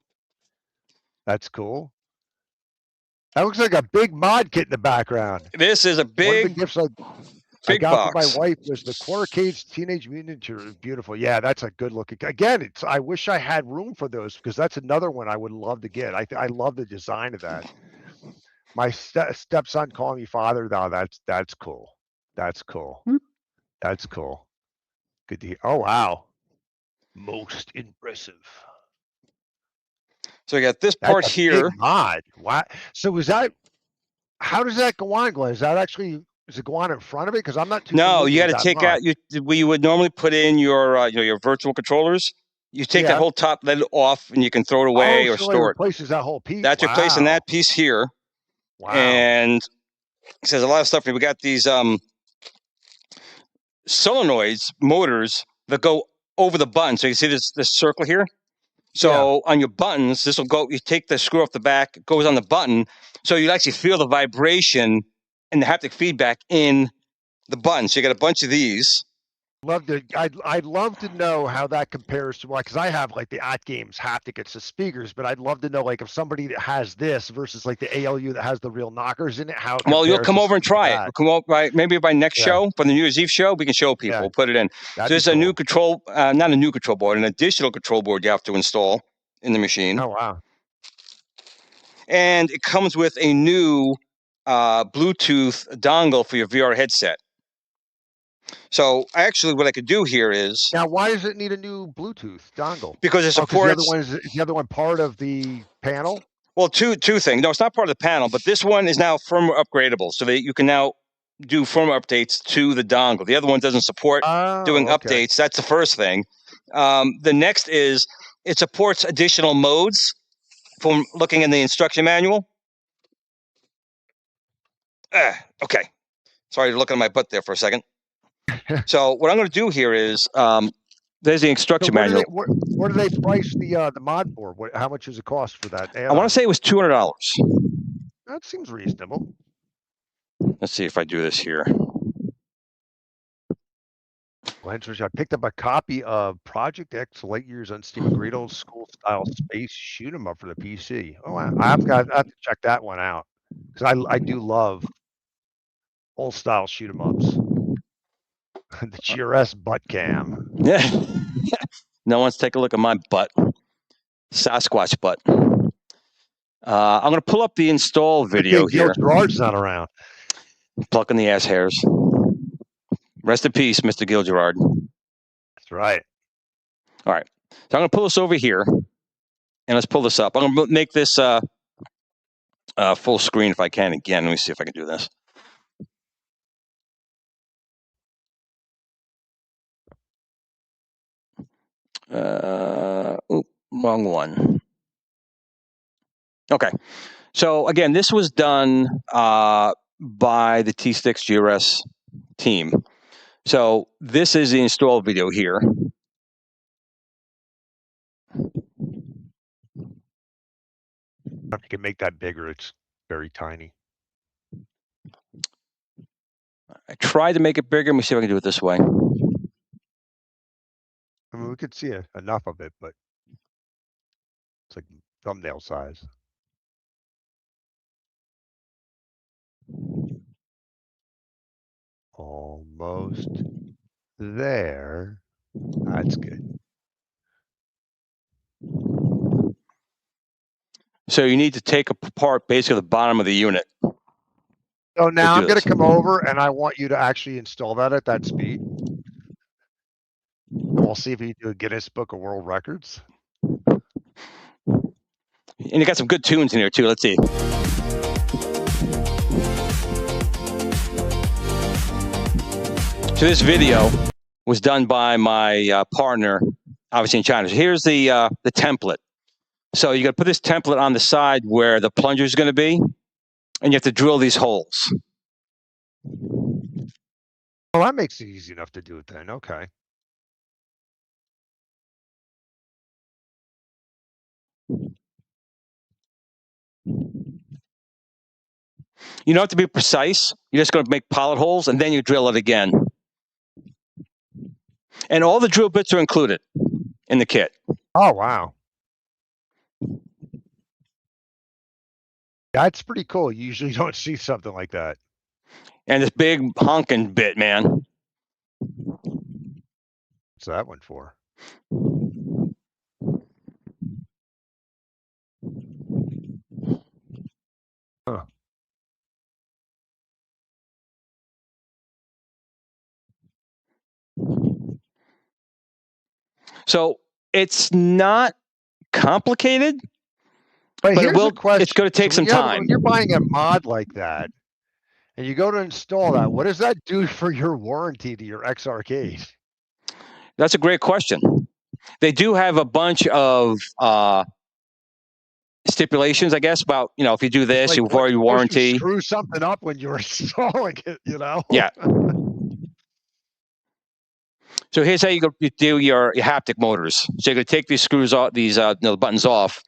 That's cool. That looks like a big mod kit in the background. This is a big, one of the gifts I got for my wife was the Cage Teenage Mutant Ninja Turtles. Beautiful. Yeah, that's a good looking. Again, I wish I had room for those because that's another one I would love to get. I love the design of that. My stepson calling me father. Now that's cool. That's cool. That's cool. Good to hear. Oh wow, most impressive. So we got this part here. Mod. What? So is that? How does that go on, Glenn? Is that actually? Does it go on in front of it? Because I'm not too. No, you got to take out. We would normally put in your your virtual controllers. You take that whole top lid off, and you can throw it away or store it. Replaces that whole piece. That's replacing that piece here. Wow. And it says a lot of stuff. We got these solenoids, motors that go over the button. So you see this circle here. So on your buttons, this will go. You take the screw off the back, it goes on the button, so you actually feel the vibration and the haptic feedback in the button. So you got a bunch of these. I'd love to know how that compares to because I have like the Games haptic, it's the speakers, but I'd love to know like if somebody that has this versus like the ALU that has the real knockers in it. How well, you'll come over and try it. We'll come over maybe by next show for the New Year's Eve show. We can show people. We'll put it in. So there's a new control, not a new control board, an additional control board you have to install in the machine. Oh wow! And it comes with a new Bluetooth dongle for your VR headset. So actually what I could do here is... Now, why does it need a new Bluetooth dongle? Because it supports... Is the other one part of the panel? Well, two things. No, it's not part of the panel, but this one is now firmware upgradable so that you can now do firmware updates to the dongle. The other one doesn't support doing updates. That's the first thing. The next is it supports additional modes from looking in the instruction manual. Okay. Sorry to look at my butt there for a second. So what I'm going to do here is there's the instruction manual. What do they price the mod for? How much does it cost for that? I want to say it was $200. That seems reasonable. Let's see if I do this here. I picked up a copy of Project X Light Years on Steam, a great old school style space shoot 'em up for the PC. Oh, I have to check that one out because I do love old style shoot 'em ups. The GRS butt cam. Yeah. No one's taking a look at my butt. Sasquatch butt. I'm going to pull up the install video here. Gerard's not around. Plucking the ass hairs. Rest in peace, Mr. Gil Gerard. That's right. All right. So I'm going to pull this over here. And let's pull this up. I'm going to make this full screen if I can again. Let me see if I can do this. Wrong one. Okay. So again, this was done by the T-Sticks GRS team. So this is the install video here. If you can make that bigger, it's very tiny. I tried to make it bigger. Let me see if I can do it this way. I mean, we could see enough of it, but it's like thumbnail size. Almost there. That's good. So you need to take apart basically the bottom of the unit. So now I'm going this. to come over and I want you to actually install that at that speed. And we'll see if you do a Guinness Book of World Records. And you got some good tunes in here too. Let's see. So this video was done by my partner, obviously in China. So here's the template. So you got to put this template on the side where the plunger is going to be, and you have to drill these holes. Well, that makes it easy enough to do it then. Okay. You don't have to be precise. You're just going to make pilot holes, and then you drill it again. And all the drill bits are included in the kit. Oh, wow. That's pretty cool. You usually don't see something like that. And this big honking bit, man. What's that one for? Huh. So it's not complicated, But here's a question. It's going to take some time. When you're buying a mod like that and you go to install that, what does that do for your warranty to your XRCade? That's a great question. They do have a bunch of stipulations, I guess, about, if you do this, you avoid warranty. You screw something up when you're installing it, Yeah. So here's how you do your haptic motors. So you're going to take these screws off, these buttons off,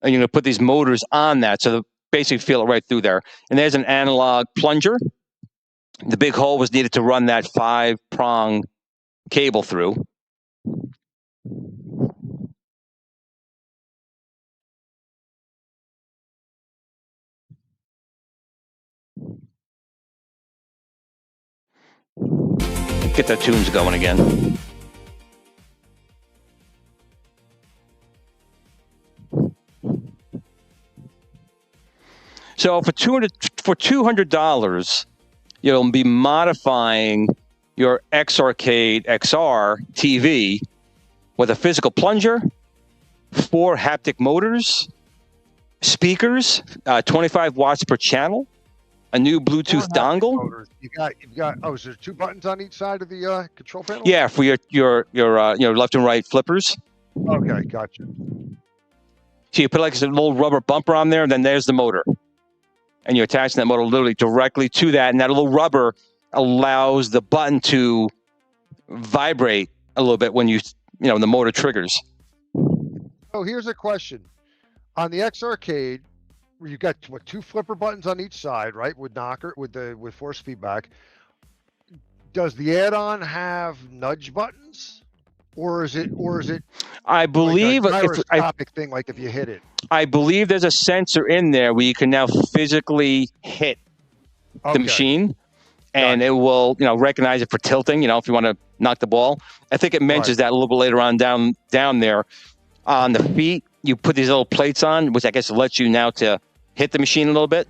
and you're going to put these motors on that, so they basically feel it right through there. And there's an analog plunger. The big hole was needed to run that 5-prong cable through. Get the tunes going again. So for $200, you'll be modifying your XRCade XR TV with a physical plunger, 4 haptic motors, speakers, 25 watts per channel, a new Bluetooth dongle. Motors. You've got. Oh, is there 2 buttons on each side of the control panel? Yeah, for your left and right flippers. Okay, gotcha. So you put like a little rubber bumper on there, and then there's the motor. And you're attaching that motor literally directly to that, and that little rubber allows the button to vibrate a little bit when the motor triggers. Oh, here's a question. On the XRCade, where you got 2 flipper buttons on each side, right? With force feedback. Does the add-on have nudge buttons? Or is it I believe like a gyroscopic thing, like if you hit it? I believe there's a sensor in there where you can now physically hit the machine, and it will, recognize it for tilting, if you want to knock the ball. I think it mentions that a little bit later on down there. On the feet, you put these little plates on, which I guess lets you now to hit the machine a little bit.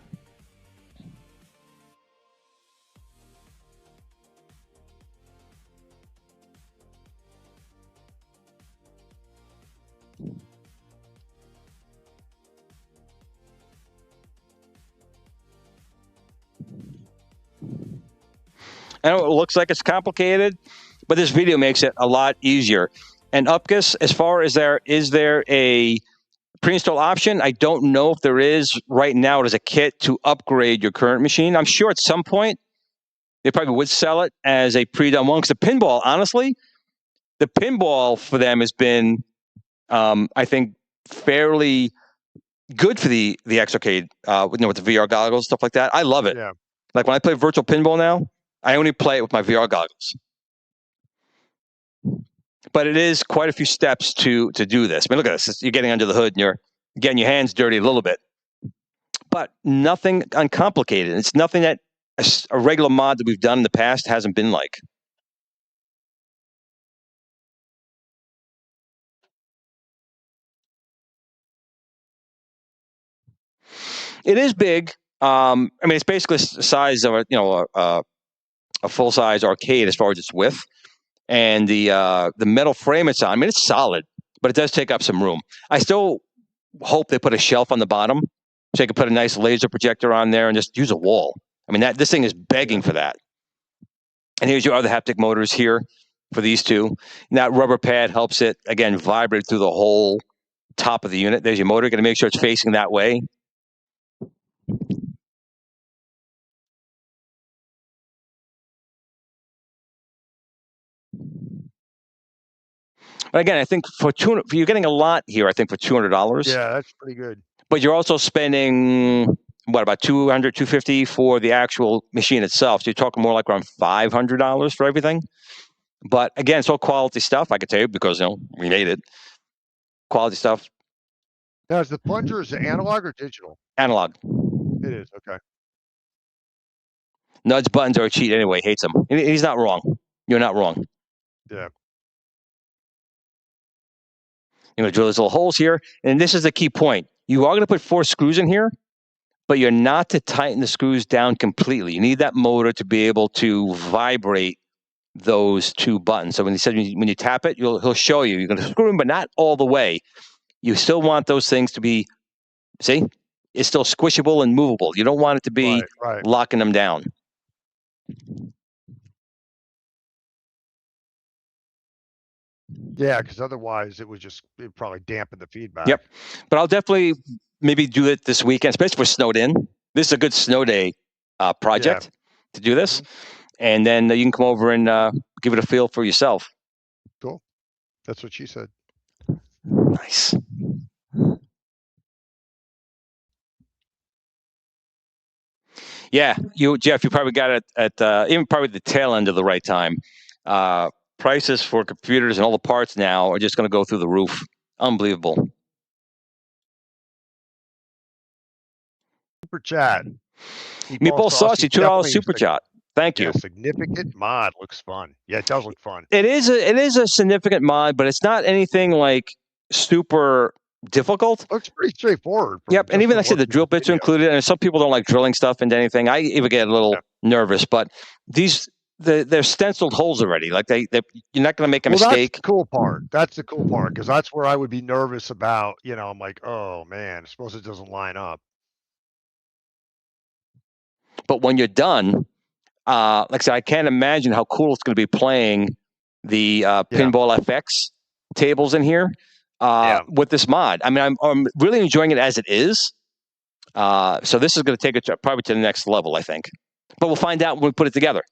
I know it looks like it's complicated, but this video makes it a lot easier. And Upgus, as far as is there a pre-install option? I don't know if there is right now as a kit to upgrade your current machine. I'm sure at some point they probably would sell it as a pre-done one, because the pinball, honestly, the pinball for them has been, I think, fairly good for the XRCade, with the VR goggles, stuff like that. I love it. Yeah. Like when I play virtual pinball now, I only play it with my VR goggles. But it is quite a few steps to do this. I mean, look at this. You're getting under the hood and you're getting your hands dirty a little bit. But nothing uncomplicated. It's nothing that a regular mod that we've done in the past hasn't been like. It is big. I mean, it's basically the size of a full size arcade as far as its width, and the metal frame it's on. I mean, it's solid, but it does take up some room. I still hope they put a shelf on the bottom so you can put a nice laser projector on there and just use a wall. I mean, this thing is begging for that. And here's your other haptic motors here for these two. And that rubber pad helps it, again, vibrate through the whole top of the unit. There's your motor. You're going to make sure it's facing that way. But again, I think you're getting a lot here, I think, for $200. Yeah, that's pretty good. But you're also spending, what, about $200, $250 for the actual machine itself. So you're talking more like around $500 for everything. But again, it's all quality stuff, I can tell you, because we made it. Quality stuff. Now, is the plunger analog or digital? Analog. It is, okay. Nudge buttons are a cheat anyway. Hates them. He's not wrong. You're not wrong. Yeah. You're going to drill these little holes here. And this is the key point. You are going to put 4 screws in here, but you're not to tighten the screws down completely. You need that motor to be able to vibrate those 2 buttons. So when you tap it, he'll show you. You're going to screw them, but not all the way. You still want those things to be, see, it's still squishable and movable. You don't want it to be locking them down. Yeah, because otherwise it'd probably dampen the feedback. Yep. But I'll definitely maybe do it this weekend, especially if we're snowed in. This is a good snow day project to do this. And then you can come over and give it a feel for yourself. Cool. That's what she said. Nice. Yeah, Jeff, you probably got it at even probably the tail end of the right time. Prices for computers and all the parts now are just going to go through the roof. Unbelievable. Super chat. Meatball Saucy, $2 super chat. Thank you. Significant mod looks fun. Yeah, it does look fun. It is a significant mod, but it's not anything like super difficult. Looks pretty straightforward. Yep, and even like I said, the drill bits are included, and some people don't like drilling stuff into anything. I even get a little nervous, but they're stenciled holes already. Like you're not going to make a mistake. That's the cool part. That's the cool part, because that's where I would be nervous about. I'm like, oh man, I suppose it doesn't line up. But when you're done, like I said, I can't imagine how cool it's going to be playing the Pinball FX tables in here with this mod. I mean, I'm really enjoying it as it is. So this is going to take it probably to the next level, I think. But we'll find out when we put it together.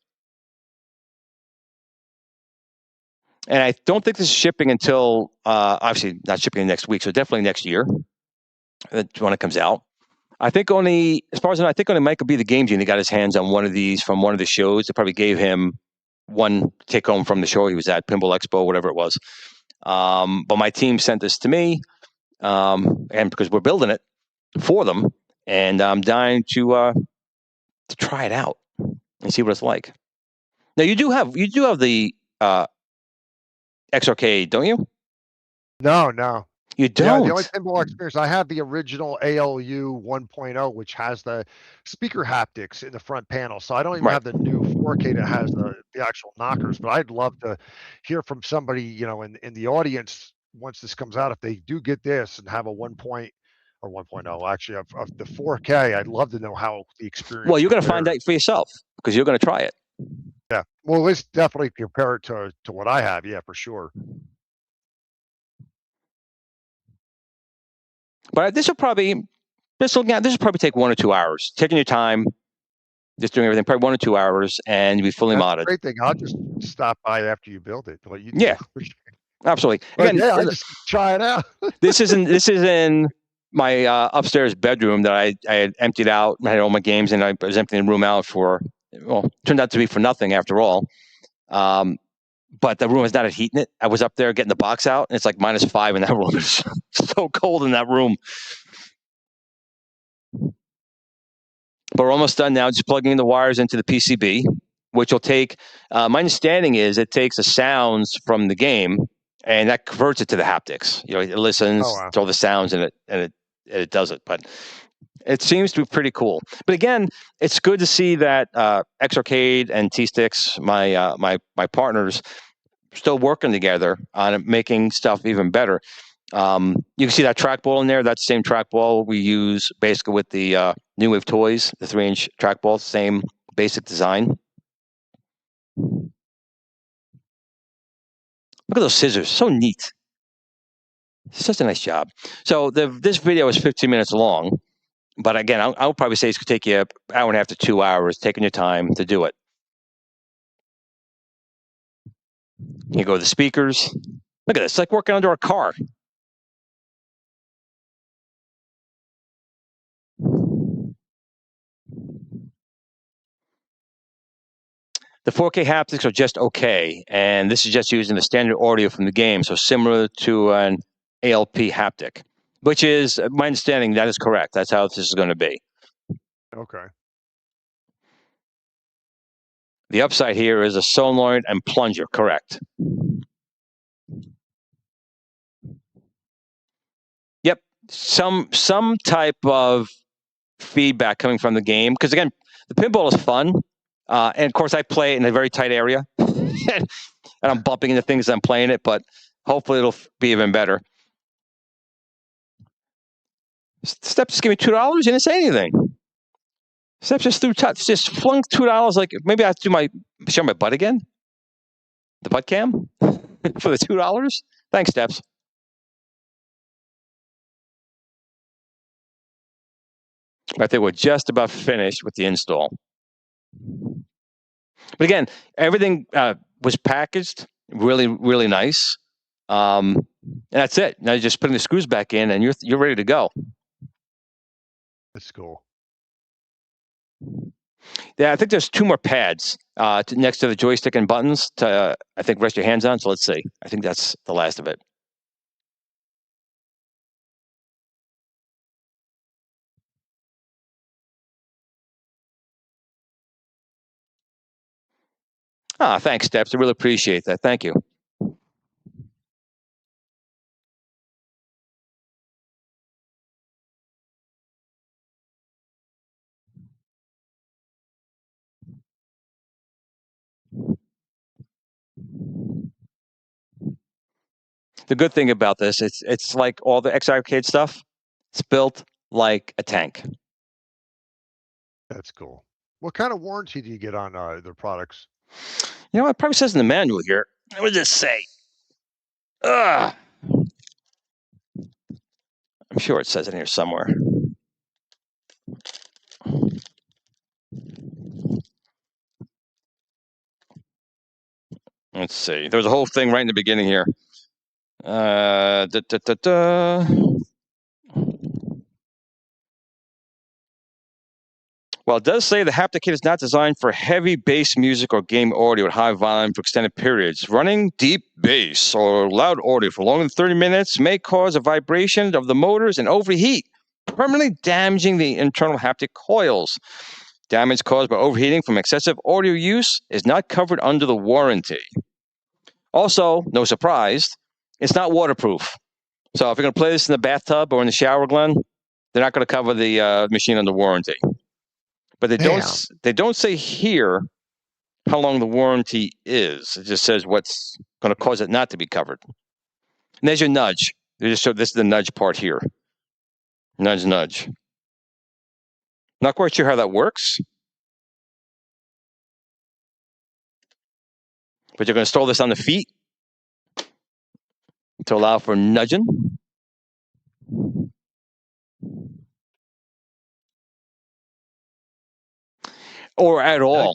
And I don't think this is shipping until, obviously not shipping next week, so definitely next year when it comes out. I think as far as I know, I think only Mike will be the Game Genie got his hands on one of these from one of the shows. They probably gave him one take home from the show he was at, Pinball Expo, whatever it was. But my team sent this to me, and because we're building it for them, and I'm dying to try it out and see what it's like. Now you do have the XRcade, don't you? No. You don't? Yeah, the only pinball experience, I have the original ALU 1.0, which has the speaker haptics in the front panel. So I don't even have the new 4K that has the actual knockers. But I'd love to hear from somebody, in the audience once this comes out, if they do get this and have a 1.0, actually of the 4K, I'd love to know how the experience. Well, you're going to find out for yourself because you're going to try it. Yeah. Well, let's definitely compare it to what I have. Yeah, for sure. But this will probably take 1 or 2 hours. Taking your time, just doing everything, probably 1 or 2 hours, and you'll be fully modded. Great thing. I'll just stop by after you build it. Let you do absolutely. Again, I just try it out. This is in my upstairs bedroom that I had emptied out. I had all my games, and I was emptying the room out turned out to be for nothing after all. But the room is not heating it. I was up there getting the box out, and it's like -5 in that room. It's so cold in that room. But we're almost done now. Just plugging in the wires into the PCB, which will take. My understanding is it takes the sounds from the game, and that converts it to the haptics. It listens to all the sounds, and it does it. But It seems to be pretty cool. But again, it's good to see that X-Arcade and T-Sticks, my partners, still working together on making stuff even better. You can see that trackball in there. That's the same trackball we use basically with the New Wave Toys, the 3-inch trackball, same basic design. Look at those scissors, so neat. Such a nice job. So this video is 15 minutes long, but again, I'll probably say it's going to take you an hour and a half to 2 hours, taking your time to do it. You go to the speakers. Look at this, it's like working under a car. The 4K haptics are just okay, and this is just using the standard audio from the game, so similar to an ALP haptic, which is, my understanding, that is correct. That's how this is going to be. Okay. The upside here is a solenoid and plunger, correct. Yep, some type of feedback coming from the game, because again, the pinball is fun, and of course I play it in a very tight area, and I'm bumping into things as I'm playing it, but hopefully it'll be even better. Steps just gave me $2. You didn't say anything. Steps just flung $2. Like maybe I have to show my butt again. The butt cam for the $2. Thanks, Steps. I think we're just about finished with the install. But again, everything was packaged really, really nice. And that's it. Now you're just putting the screws back in, and you're ready to go. That's cool. Yeah, I think there's 2 more pads next to the joystick and buttons to, I think, rest your hands on. So let's see. I think that's the last of it. Thanks, Steps. I really appreciate that. Thank you. The good thing about this, it's like all the X-Arcade stuff. It's built like a tank. That's cool. What kind of warranty do you get on their products? You know, it probably says in the manual here. What does it say? I'm sure it says it here somewhere. Let's see. There's a whole thing right in the beginning here. Well, it does say the Haptic is not designed for heavy bass music or game audio at high volume for extended periods. Running deep bass or loud audio for longer than 30 minutes may cause a vibration of the motors and overheat, permanently damaging the internal haptic coils. Damage caused by overheating from excessive audio use is not covered under the warranty. Also, no surprise, it's not waterproof. So if you're going to play this in the bathtub or in the shower, Glenn, they're not going to cover the machine under warranty. But they don't say here how long the warranty is. It just says what's going to cause it not to be covered. And there's your nudge. They just showed this is the nudge part here. Nudge, nudge. Not quite sure how that works. But you're going to install this on the feet to allow for nudging. Or at all.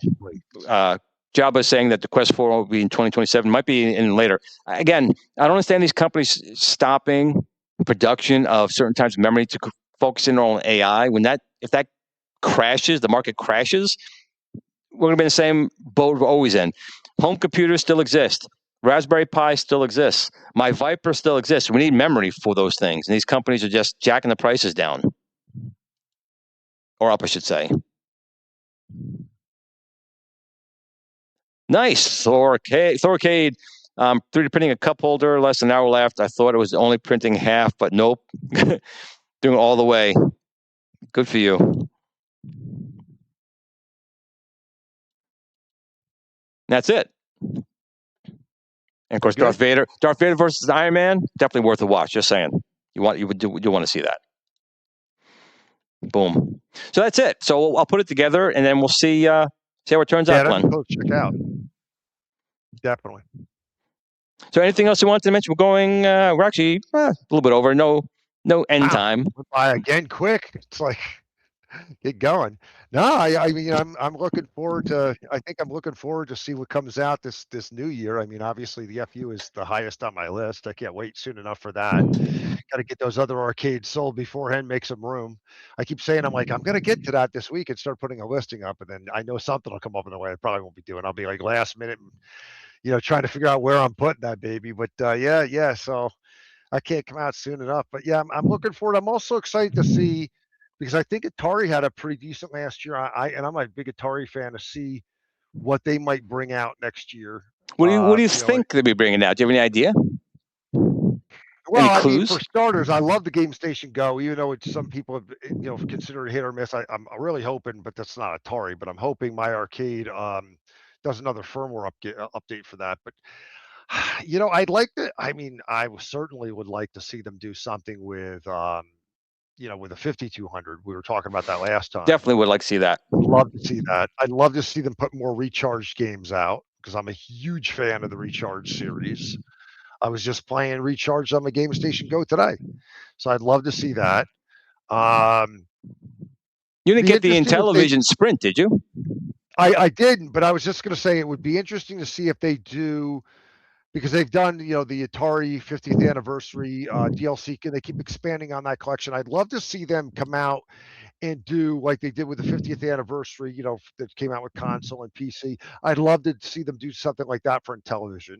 Jabba is saying that the Quest 4 will be in 2027, might be in later. Again, I don't understand these companies stopping production of certain types of memory to focus in on AI. If that crashes, the market crashes, we're going to be in the same boat we're always in. Home computers still exist. Raspberry Pi still exists. My Viper still exists. We need memory for those things. And these companies are just jacking the prices down. Or up, I should say. Nice. Thor-Cade. 3D printing a cup holder, less than an hour left. I thought it was only printing half, but nope. Doing all the way. Good for you. That's it. And of course, Darth Vader versus Iron Man, definitely worth a watch. Just saying, you want to see that. Boom. So that's it. So I'll put it together, and then we'll see how it turns out, Glenn. Go check out. Definitely. So anything else you wanted to mention? We're going. We're actually a little bit over. No end time. Again, quick. It's like get going. No, I mean, I'm looking forward to. I think I'm looking forward to see what comes out this new year. I mean, obviously the FU is the highest on my list. I can't wait soon enough for that. Got to get those other arcades sold beforehand, make some room. I keep saying I'm going to get to that this week and start putting a listing up, and then I know something will come up in the way I probably won't be doing. I'll be like last minute, trying to figure out where I'm putting that baby. But yeah. So I can't come out soon enough. But yeah, I'm looking forward. I'm also excited to see. Because I think Atari had a pretty decent last year. I'm a big Atari fan to see what they might bring out next year. What do you think they'll be bringing out? Do you have any idea? Well, any clues? I mean, for starters, I love the Game Station Go, even though it's some people have considered it hit or miss. I'm really hoping, but that's not Atari. But I'm hoping my arcade does another firmware update for that. But I'd like to. I mean, I certainly would like to see them do something with. With a 5200, we were talking about that last time. Definitely would like to see that. Love to see that. I'd love to see them put more recharged games out because I'm a huge fan of the Recharge series. I was just playing Recharge on my Game Station Go today, so I'd love to see that. You didn't get the Intellivision Sprint, did you? I didn't, but I was just going to say it would be interesting to see if they do. Because they've done, the Atari 50th anniversary DLC, and they keep expanding on that collection. I'd love to see them come out and do like they did with the 50th anniversary, that came out with console and PC. I'd love to see them do something like that for Intellivision.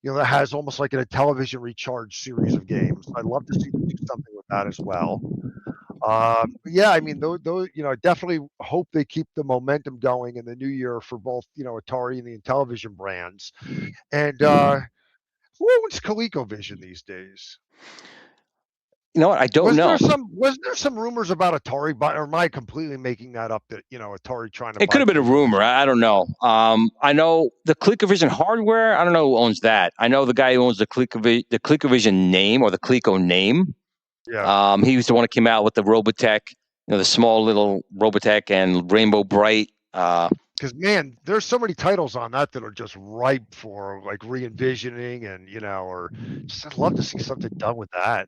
That has almost like a Intellivision Recharge series of games. I'd love to see them do something with that as well. Yeah, I mean, those, I definitely hope they keep the momentum going in the new year for both, Atari and the Intellivision brands. And who owns ColecoVision these days? You know what? I don't know. Was there some rumors about Atari, or am I completely making that up? That Atari trying to. It could have been a rumor. I don't know. I know the ColecoVision hardware. I don't know who owns that. I know the guy who owns the ColecoVision name or the Coleco name. Yeah. He was the one that came out with the Robotech, the small little Robotech and Rainbow Bright. Because man, there's so many titles on that are just ripe for like re-envisioning, and or just I'd love to see something done with that.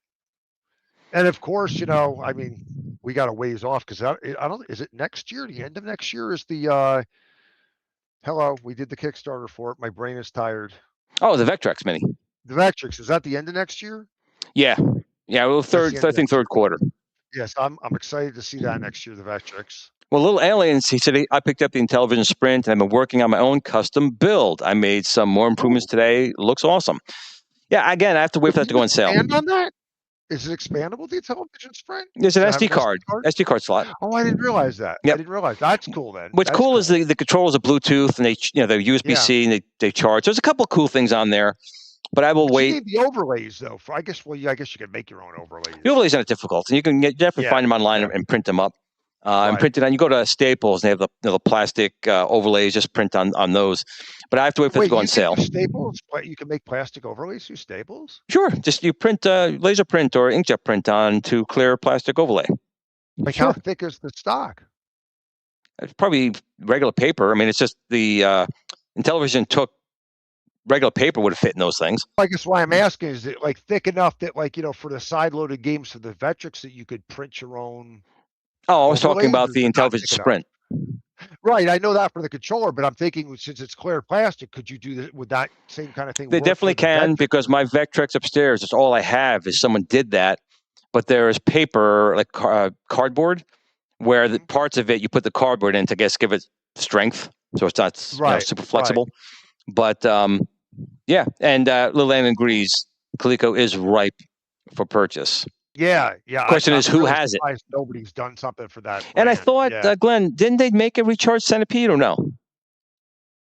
And of course, I mean, we got a ways off because I don't. Is it next year? The end of next year is the. Hello, we did the Kickstarter for it. My brain is tired. Oh, the Vectrex Mini. The Vectrex, is that the end of next year? Yeah. Well, I think third quarter. Yes, I'm excited to see that next year. The Vectrex. Well, Little Aliens, he said, I picked up the Intellivision Sprint, and I've been working on my own custom build. I made some more improvements today. It looks awesome. Yeah, again, I have to wait for that to go on sale. Expand on that? Is it expandable, the Intellivision Sprint? There's an SD card slot. Oh, I didn't realize that. Yep. I didn't realize. That's cool then. What's cool is the controls are Bluetooth, and they're USB-C, and they charge. There's a couple of cool things on there. But I will wait. You need the overlays, though. I guess you can make your own overlays. The overlays aren't difficult, and you can definitely find them online and print them up. And print it on. You go to Staples, and they have the plastic overlays. Just print on those. But I have to wait for it to go on sale. Staples, you can make plastic overlays through Staples. Sure, just you print laser print or inkjet print onto clear plastic overlay. Like how thick is the stock? It's probably regular paper. I mean, it's just the Intellivision took. Regular paper would have fit in those things. I guess why I'm asking is it like thick enough that for the side-loaded games for the Vectrex that you could print your own. Oh, I was talking about the Intellivision Sprint. Right, I know that for the controller, but I'm thinking since it's clear plastic, could you do this with that same kind of thing? They definitely can because my Vectrex upstairs, that's all I have is someone did that, but there is paper like cardboard where the parts of it you put the cardboard in to give it strength, so it's not super flexible. Right. But yeah, and Little Alien agrees. Coleco is ripe for purchase. Yeah. Question is, who has it? Nobody's done something for that. And I thought, Glenn, didn't they make a Recharge Centipede or no?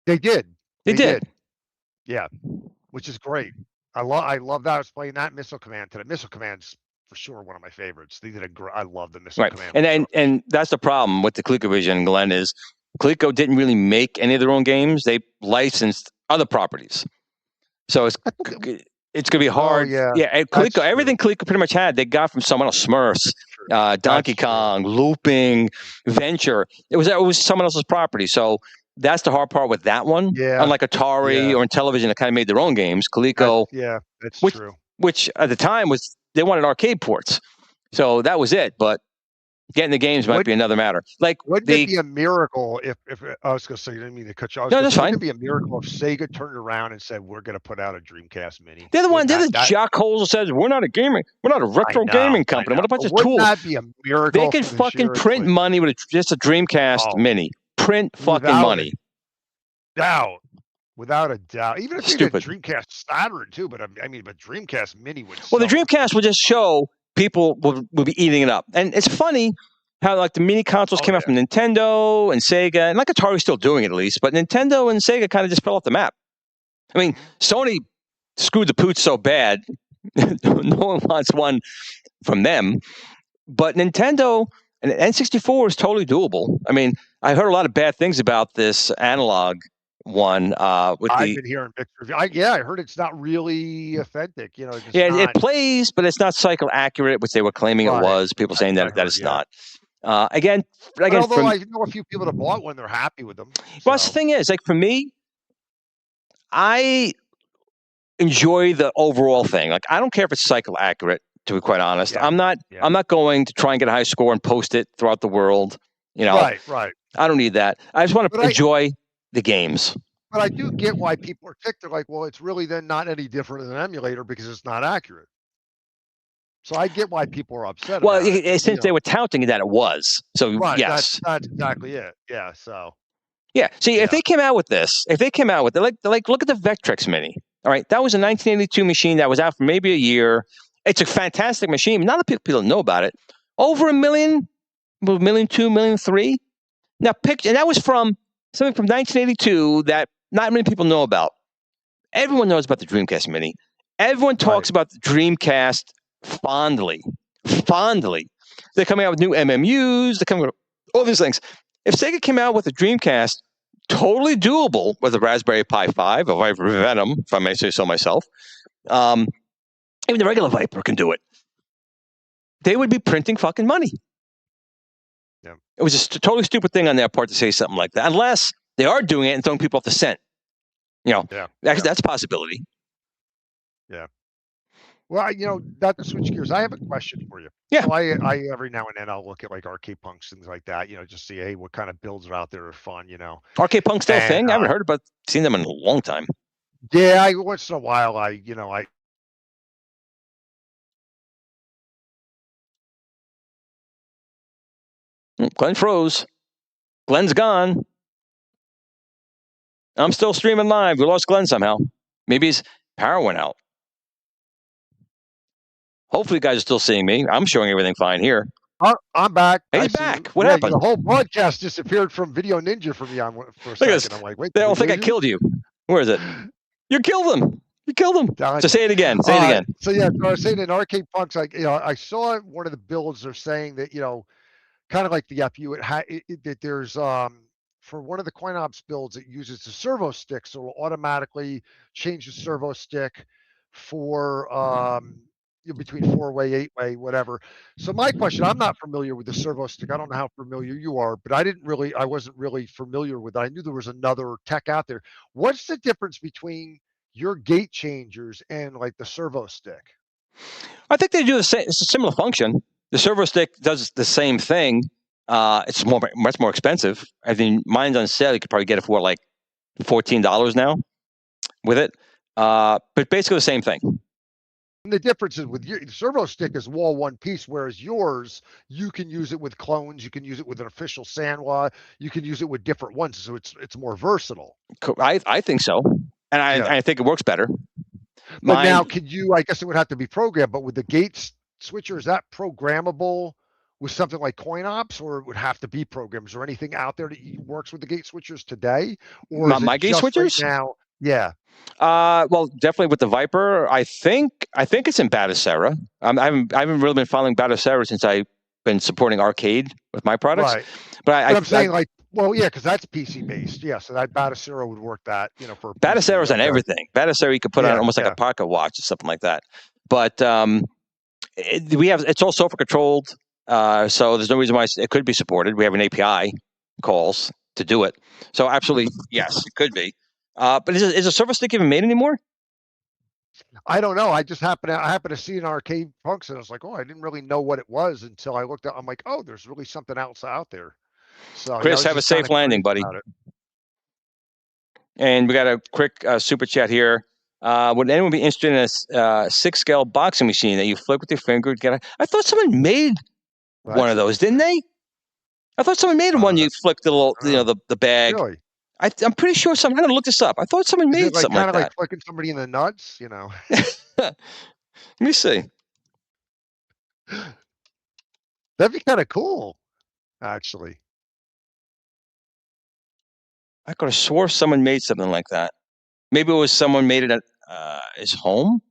They did. They did. Yeah, which is great. I love that. I was playing that Missile Command today. Missile Command's for sure one of my favorites. They did I love the missile Right. command. And that's the problem with the ColecoVision, Glenn, is Coleco didn't really make any of their own games. They licensed other properties. So it's going to be hard. Yeah. And Coleco, everything Coleco pretty much had, they got from someone else. Smurfs, Donkey Kong, Looping, Venture. It was someone else's property. So that's the hard part with that one. Yeah. Unlike Atari or Intellivision that kind of made their own games, Coleco. That's true. Which at the time was they wanted arcade ports. So that was it. But getting the games might be another matter. Like, wouldn't it be a miracle if I was going to say, I didn't mean to cut you off. No, that's fine. Wouldn't it be a miracle if Sega turned around and said, we're going to put out a Dreamcast Mini? They're the jockholes that says, we're not a retro gaming company. What a bunch of tools. Wouldn't that be a miracle? They could fucking print money with just a Dreamcast Mini. Print fucking money. Without a doubt. Even if you did Dreamcast Saturn too, but Dreamcast Mini would the Dreamcast would just show people will be eating it up. And it's funny how like the mini consoles came out from Nintendo and Sega, and like Atari's still doing it at least, but Nintendo and Sega kind of just fell off the map. I mean, Sony screwed the pooch so bad, no one wants one from them. But Nintendo and N64 is totally doable. I mean, I heard a lot of bad things about this analog one. I've been hearing mixed reviews. I heard it's not really authentic. It plays, but it's not cycle accurate, which they were claiming it was. People saying that it's not. Again, although I know a few people that bought one, they're happy with them. Well, the thing is, like for me, I enjoy the overall thing. Like I don't care if it's cycle accurate. To be quite honest, I'm not going to try and get a high score and post it throughout the world. Right. I don't need that. I just want to enjoy the games. But I do get why people are ticked. They're like, well, it's really then not any different than an emulator because it's not accurate. So I get why people are upset. Well, since they were touting that it was. So yes, that's exactly it. Yeah. So. Yeah. See, if they came out with this, like look at the Vectrex Mini. All right, that was a 1982 machine that was out for maybe a year. It's a fantastic machine. Not a lot of people know about it. Over $1 million, $1.2 million, $1.3 million. Now, and that was from something from 1982 that not many people know about. Everyone knows about the Dreamcast Mini. Everyone talks about the Dreamcast fondly. They're coming out with new MMUs. They're coming with all these things. If Sega came out with a Dreamcast, totally doable with a Raspberry Pi 5, or Venom, if I may say so myself, even the regular Viper can do it. They would be printing fucking money. Yeah. It was just a totally stupid thing on their part to say something like that, unless they are doing it and throwing people off the scent. That's a possibility. Yeah. Well, not to switch gears, I have a question for you. Yeah. So I every now and then I'll look at like Arcade Punks, things like that, just see, hey, what kind of builds are out there are fun, Arcade Punk's still a thing? I haven't heard about seen them in a long time. Yeah, once in a while Glenn froze. Glenn's gone. I'm still streaming live. We lost Glenn somehow. Maybe his power went out. Hopefully you guys are still seeing me. I'm showing everything fine here. I'm back. He's back. What happened? The whole broadcast disappeared from Video Ninja for me for a second. I'm like, wait. They don't think I killed you. Where is it? You killed him. So say it again. So I was saying in Arcade Punks, I saw one of the builds. They're saying that kind of like the FU, that there's for one of the coin ops builds, it uses the servo stick, so it'll automatically change the servo stick for between 4-way, 8-way, whatever. So my question, I'm not familiar with the servo stick. I don't know how familiar you are, but I wasn't really familiar with it. I knew there was another tech out there. What's the difference between your gate changers and like the servo stick? I think they do the same. It's a similar function. The servo stick does the same thing. It's much more expensive. I think mine's on sale. You could probably get it for like $14 now with it. But basically the same thing. And the difference is with your servo stick is wall one piece, whereas yours, you can use it with clones, you can use it with an official Sanwa, you can use it with different ones, so it's more versatile. I think so, and I think it works better. But now, could you? I guess it would have to be programmed. But with the gate switcher, is that programmable with something like coin ops, or it would have to be programmed? Is there anything out there that works with the gate switchers today, or my gate switchers right now? Yeah. Well, definitely with the Viper. I think it's in Batacera. I haven't really been following Batacera since I've been supporting Arcade with my products. Right. But I'm saying like, well, yeah, because that's PC based. Yeah, so that Batacera would work that, for Batacera's PC. on everything. Batacera you could put on almost like Yeah. a pocket watch or something like that. But it's all software controlled, so there's no reason why it could be supported. We have an API calls to do it. So absolutely, yes, it could be. But is a Surface Stick even made anymore? I don't know. I happened to see an Arcade Punks, and I was like, oh, I didn't really know what it was until I looked at. I'm like, oh, there's really something else out there. So Chris, have a safe landing, buddy. And we got a quick super chat here. Would anyone be interested in a 6-scale boxing machine that you flick with your finger? I thought someone made one of those, didn't they? I thought someone made one. You flicked the little, the bag. Really? I'm pretty sure someone. I'm gonna look this up. I thought someone made something like that. Kind of like flicking somebody in the nuts, Let me see. That'd be kind of cool, actually. I could have swore someone made something like that. Maybe it was someone made it at his home.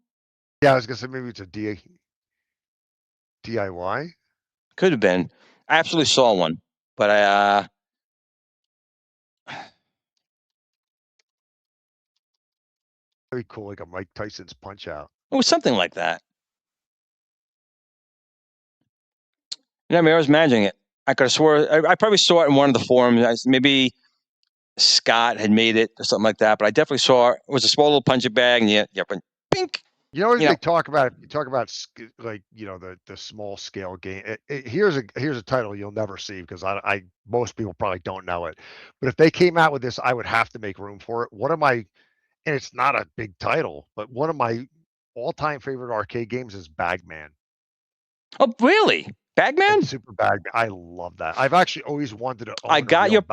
Yeah, I was gonna say maybe it's a DIY. Could have been. I absolutely saw one, but Very cool, like a Mike Tyson's Punch Out. It was something like that. I mean, I was imagining it. I could have swore I probably saw it in one of the forums. Maybe Scott had made it or something like that, but I definitely saw it. It was a small little punching bag, and pink. They talk about like the small scale game. Here's a title you'll never see because most people probably don't know it. But if they came out with this, I would have to make room for it. And it's not a big title, but one of my all-time favorite arcade games is Bagman. Oh, really? Bagman? Super Bagman. I love that. I've actually always wanted to own I got it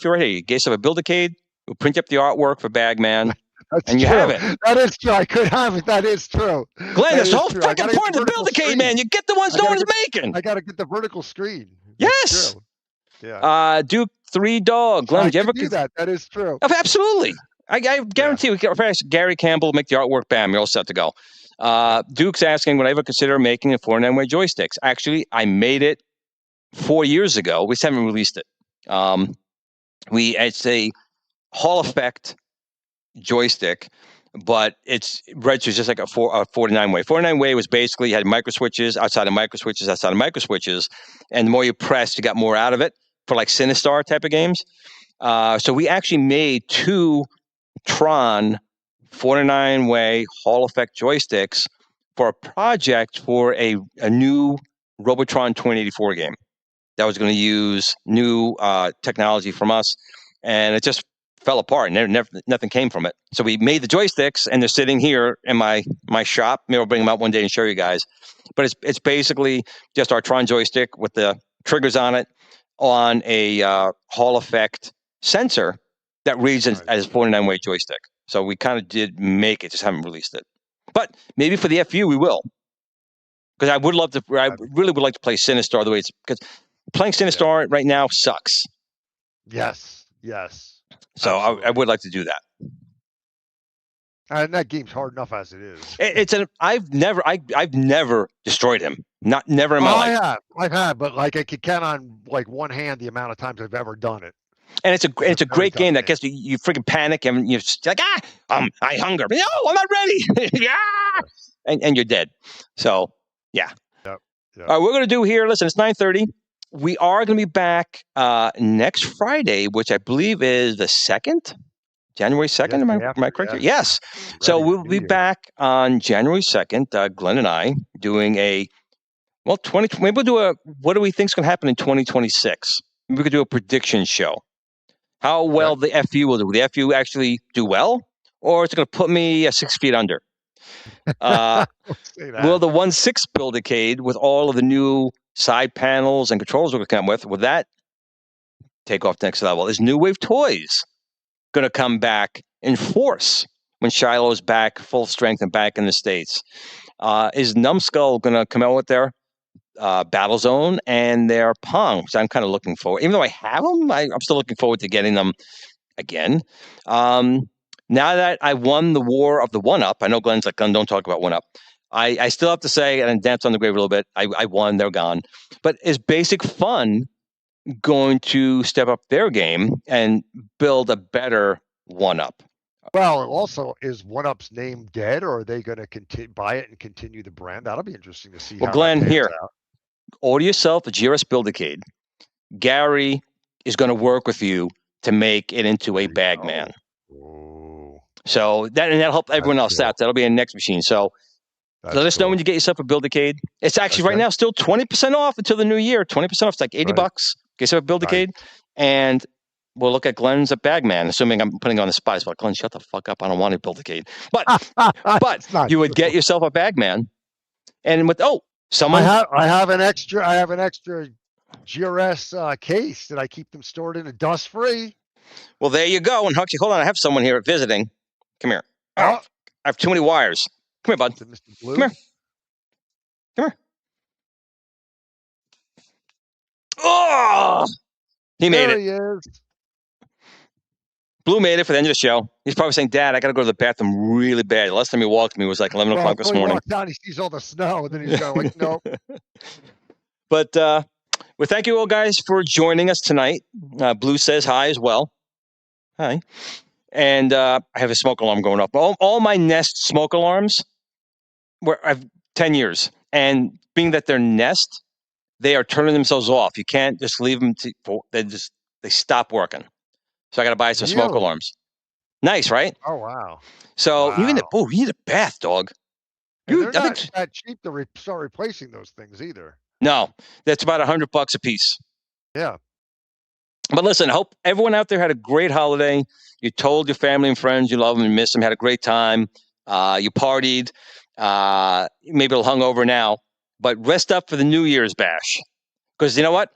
for right here. You gave us a Build-A-Cade. We'll print up the artwork for Bagman. And you have it. That is true. I could have it. That is true. Glenn, that's the whole fucking point of the Build-A-Cade, man. You get the ones no one's making. I got to get the vertical screen. Yes. Yeah. Duke 3 Dog. Glenn, did you ever do that? That is true. Oh, absolutely. I guarantee we can. Gary Campbell make the artwork. Bam, you're all set to go. Duke's asking, would I ever consider making a 4.9-way joysticks? Actually, I made it 4 years ago. We just haven't released it. It's a Hall effect joystick, but it's registers just like a 49-way. 49-way was basically, you had micro switches outside of micro switches outside of micro switches, and the more you pressed, you got more out of it for like Sinistar type of games. So we actually made 2 Tron 49-way Hall effect joysticks for a project for a new Robotron 2084 game that was going to use new technology from us, and it just fell apart. Nothing came from it. So we made the joysticks, and they're sitting here in my shop. Maybe I'll bring them out one day and show you guys. But it's basically just our Tron joystick with the triggers on it on a Hall effect sensor that reads as a 49-way joystick. So we kind of did make it, just haven't released it. But maybe for the FU we will, because I would love to. I really would like to play Sinistar the way it's, because playing Sinistar right now sucks. Yes. So I would like to do that. And that game's hard enough as it is. I've never destroyed him. Never in my life. I have, but like I could count on like one hand the amount of times I've ever done it. And it's a great game that gets you freaking panic and you're like, I hunger. No, I'm not ready. Yeah. And you're dead. So yeah. Yep. All right, we're gonna do here. Listen, it's 9:30. We are gonna be back next Friday, which I believe is the 2nd. January 2nd, am I correct? Yeah. Yes. So we'll be back on January 2nd, Glenn and I, doing maybe we'll do what do we think is going to happen in 2026? Maybe we could do a prediction show. How well the FU will do. Will the FU actually do well? Or is it going to put me 6 feet under? Will the 1.6 Build-A-Cade with all of the new side panels and controls we're going to come with, will that take off next level? Is New Wave Toys going to come back in force when Shiloh's back full strength and back in the States? Is Numbskull going to come out with their Battle Zone and their Pong, which I'm kind of looking forward. Even though I have them, I'm still looking forward to getting them again. now that I won the war of the one-up, I know Glenn's like, Glenn, don't talk about one-up. I still have to say, and dance on the grave a little bit, I won, they're gone. But is Basic Fun going to step up their game and build a better one-up? Well, also, is one-up's name dead, or are they going to buy it and continue the brand? That'll be interesting to see. Well, Glenn, here, order yourself a GRS Build-A-Cade. Gary is going to work with you to make it into a bag man. Oh. So that'll help everyone else out. That'll be a next machine. So let us know when you get yourself a Build-A-Cade. It's actually right now still 20% off until the new year. 20% off. It's like $80. Get yourself a Build-A-Cade, and we'll look at Glenn's a bagman. Assuming I'm putting on the spot. But Glenn, shut the fuck up. I don't want to Build-A-Cade. But you would get yourself a bagman, and with someone I have an extra GRS case that I keep them stored in a dust-free. Well, there you go. And Huxley, hold on. I have someone here visiting. Come here. I have too many wires. Come here, bud. Mr. Blue? Come here. Oh! He made it. There he is. Blue made it for the end of the show. He's probably saying, Dad, I got to go to the bathroom really bad. The last time he walked me was like 11 o'clock this morning. He walks down, he sees all the snow, and then he's going like, nope. But well, thank you all guys for joining us tonight. Blue says hi as well. Hi. And I have a smoke alarm going off. All my Nest smoke alarms I've 10 years. And being that they're Nest, they are turning themselves off. You can't just leave them they stop working. So I got to buy some smoke alarms. Nice, right? Oh, wow. So you need a bath, dog. They're not that cheap to start replacing those things either. No, that's about $100 a piece. Yeah. But listen, I hope everyone out there had a great holiday. You told your family and friends you love them and miss them, had a great time. You partied. Maybe a little hungover now. But rest up for the New Year's bash. Because you know what?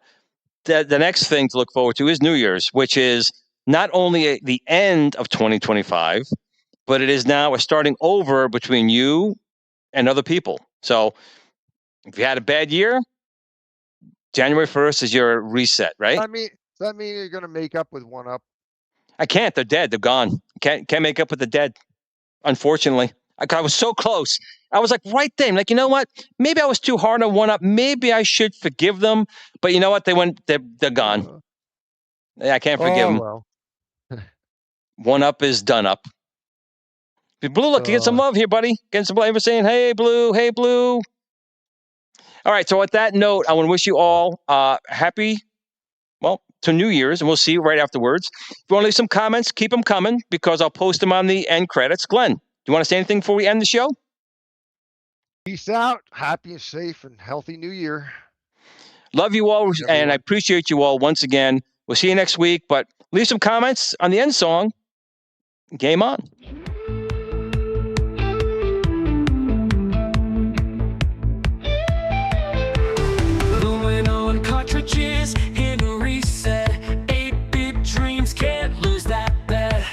The next thing to look forward to is New Year's, which is not only the end of 2025, but it is now a starting over between you and other people. So if you had a bad year, January 1st is your reset, right? Does that mean you're going to make up with one up? I can't. They're dead. They're gone. Can't make up with the dead, unfortunately. I was so close. I was like right there. I'm like, you know what? Maybe I was too hard on one up. Maybe I should forgive them. But you know what? They're gone. I can't forgive them. Well. One up is done up. Blue, look, you get some love here, buddy. Getting some love. Saying, hey, Blue. Hey, Blue. All right. So with that note, I want to wish you all happy, to New Year's, and we'll see you right afterwards. If you want to leave some comments, keep them coming because I'll post them on the end credits. Glenn, do you want to say anything before we end the show? Peace out. Happy and safe and healthy New Year. Love you all, and I appreciate you all once again. We'll see you next week, but leave some comments on the end song. Game on. Gluing on cartridges, hidden reset. 8-bit dreams, can't lose that bet.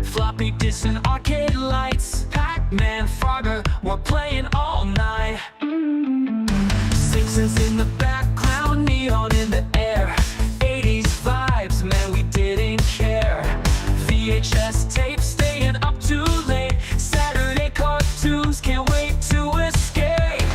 Floppy disks and arcade lights. Pac-Man, Frogger, we're playing all night. Simpsons in the background, neon in the air. 80s vibes, man, we didn't care. VHS tapes staying up too late. Saturday cartoons, can't wait to escape.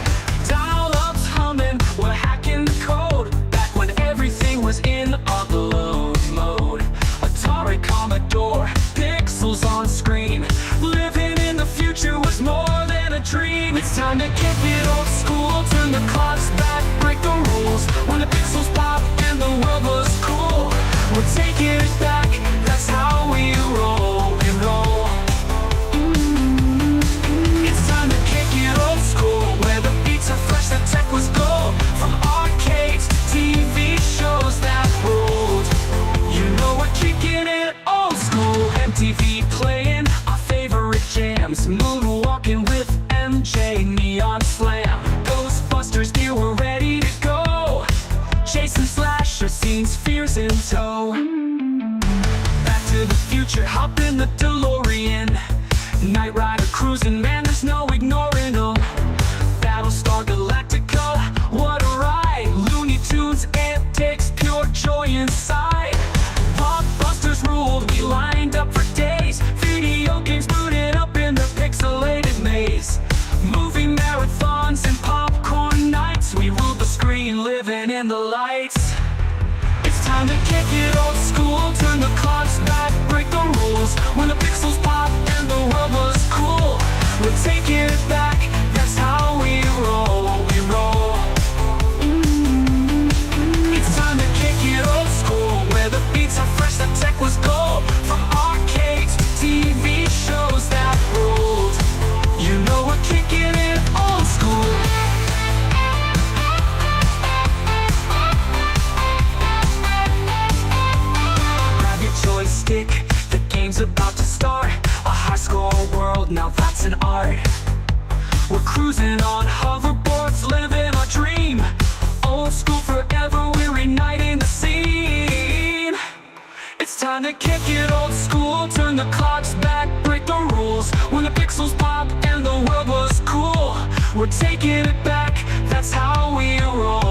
Dial-ups humming, we're hacking the code. Back when everything was in upload mode. Atari, Commodore, pixels on screen. Living in the future was more than a dream. It's time to kick it old school. Turn the clocks back, break the rules. When the pixels pop and the world was cool. We're taking it back, that's how we roll and roll. It's time to kick it old school, where the beats are fresh, the tech was gold. From arcades, TV shows that ruled. You know we're kicking it old school. MTV playing our favorite jams. Moonwalking with MJ, Neon Slam. Ghostbusters gear, we're ready to go. Chasing slasher scenes, fears in tow. Back to the future, hop in the DeLorean. Knight Rider cruising, man, there's no ignoring them. Battlestar Galactica, what a ride. Looney Tunes, antics, pure joy inside. Blockbusters ruled, we lined up for days. Video games turn the clocks back, break the rules. When the pixels pop and the world was cool, we're taking it back, that's how we roll, we roll. It's time to kick it old school, where the beats are fresh, the tech was gold. From arcades to TV shows that ruled, you know we're kicking it old school. Grab your joystick, the game's about to start. A high-score world, now that's an art. We're cruising on hoverboards, living our dream. Old school forever, we're igniting the scene. It's time to kick it old school, turn the clocks back, break the rules. When the pixels pop and the world was cool, we're taking it back, that's how we roll.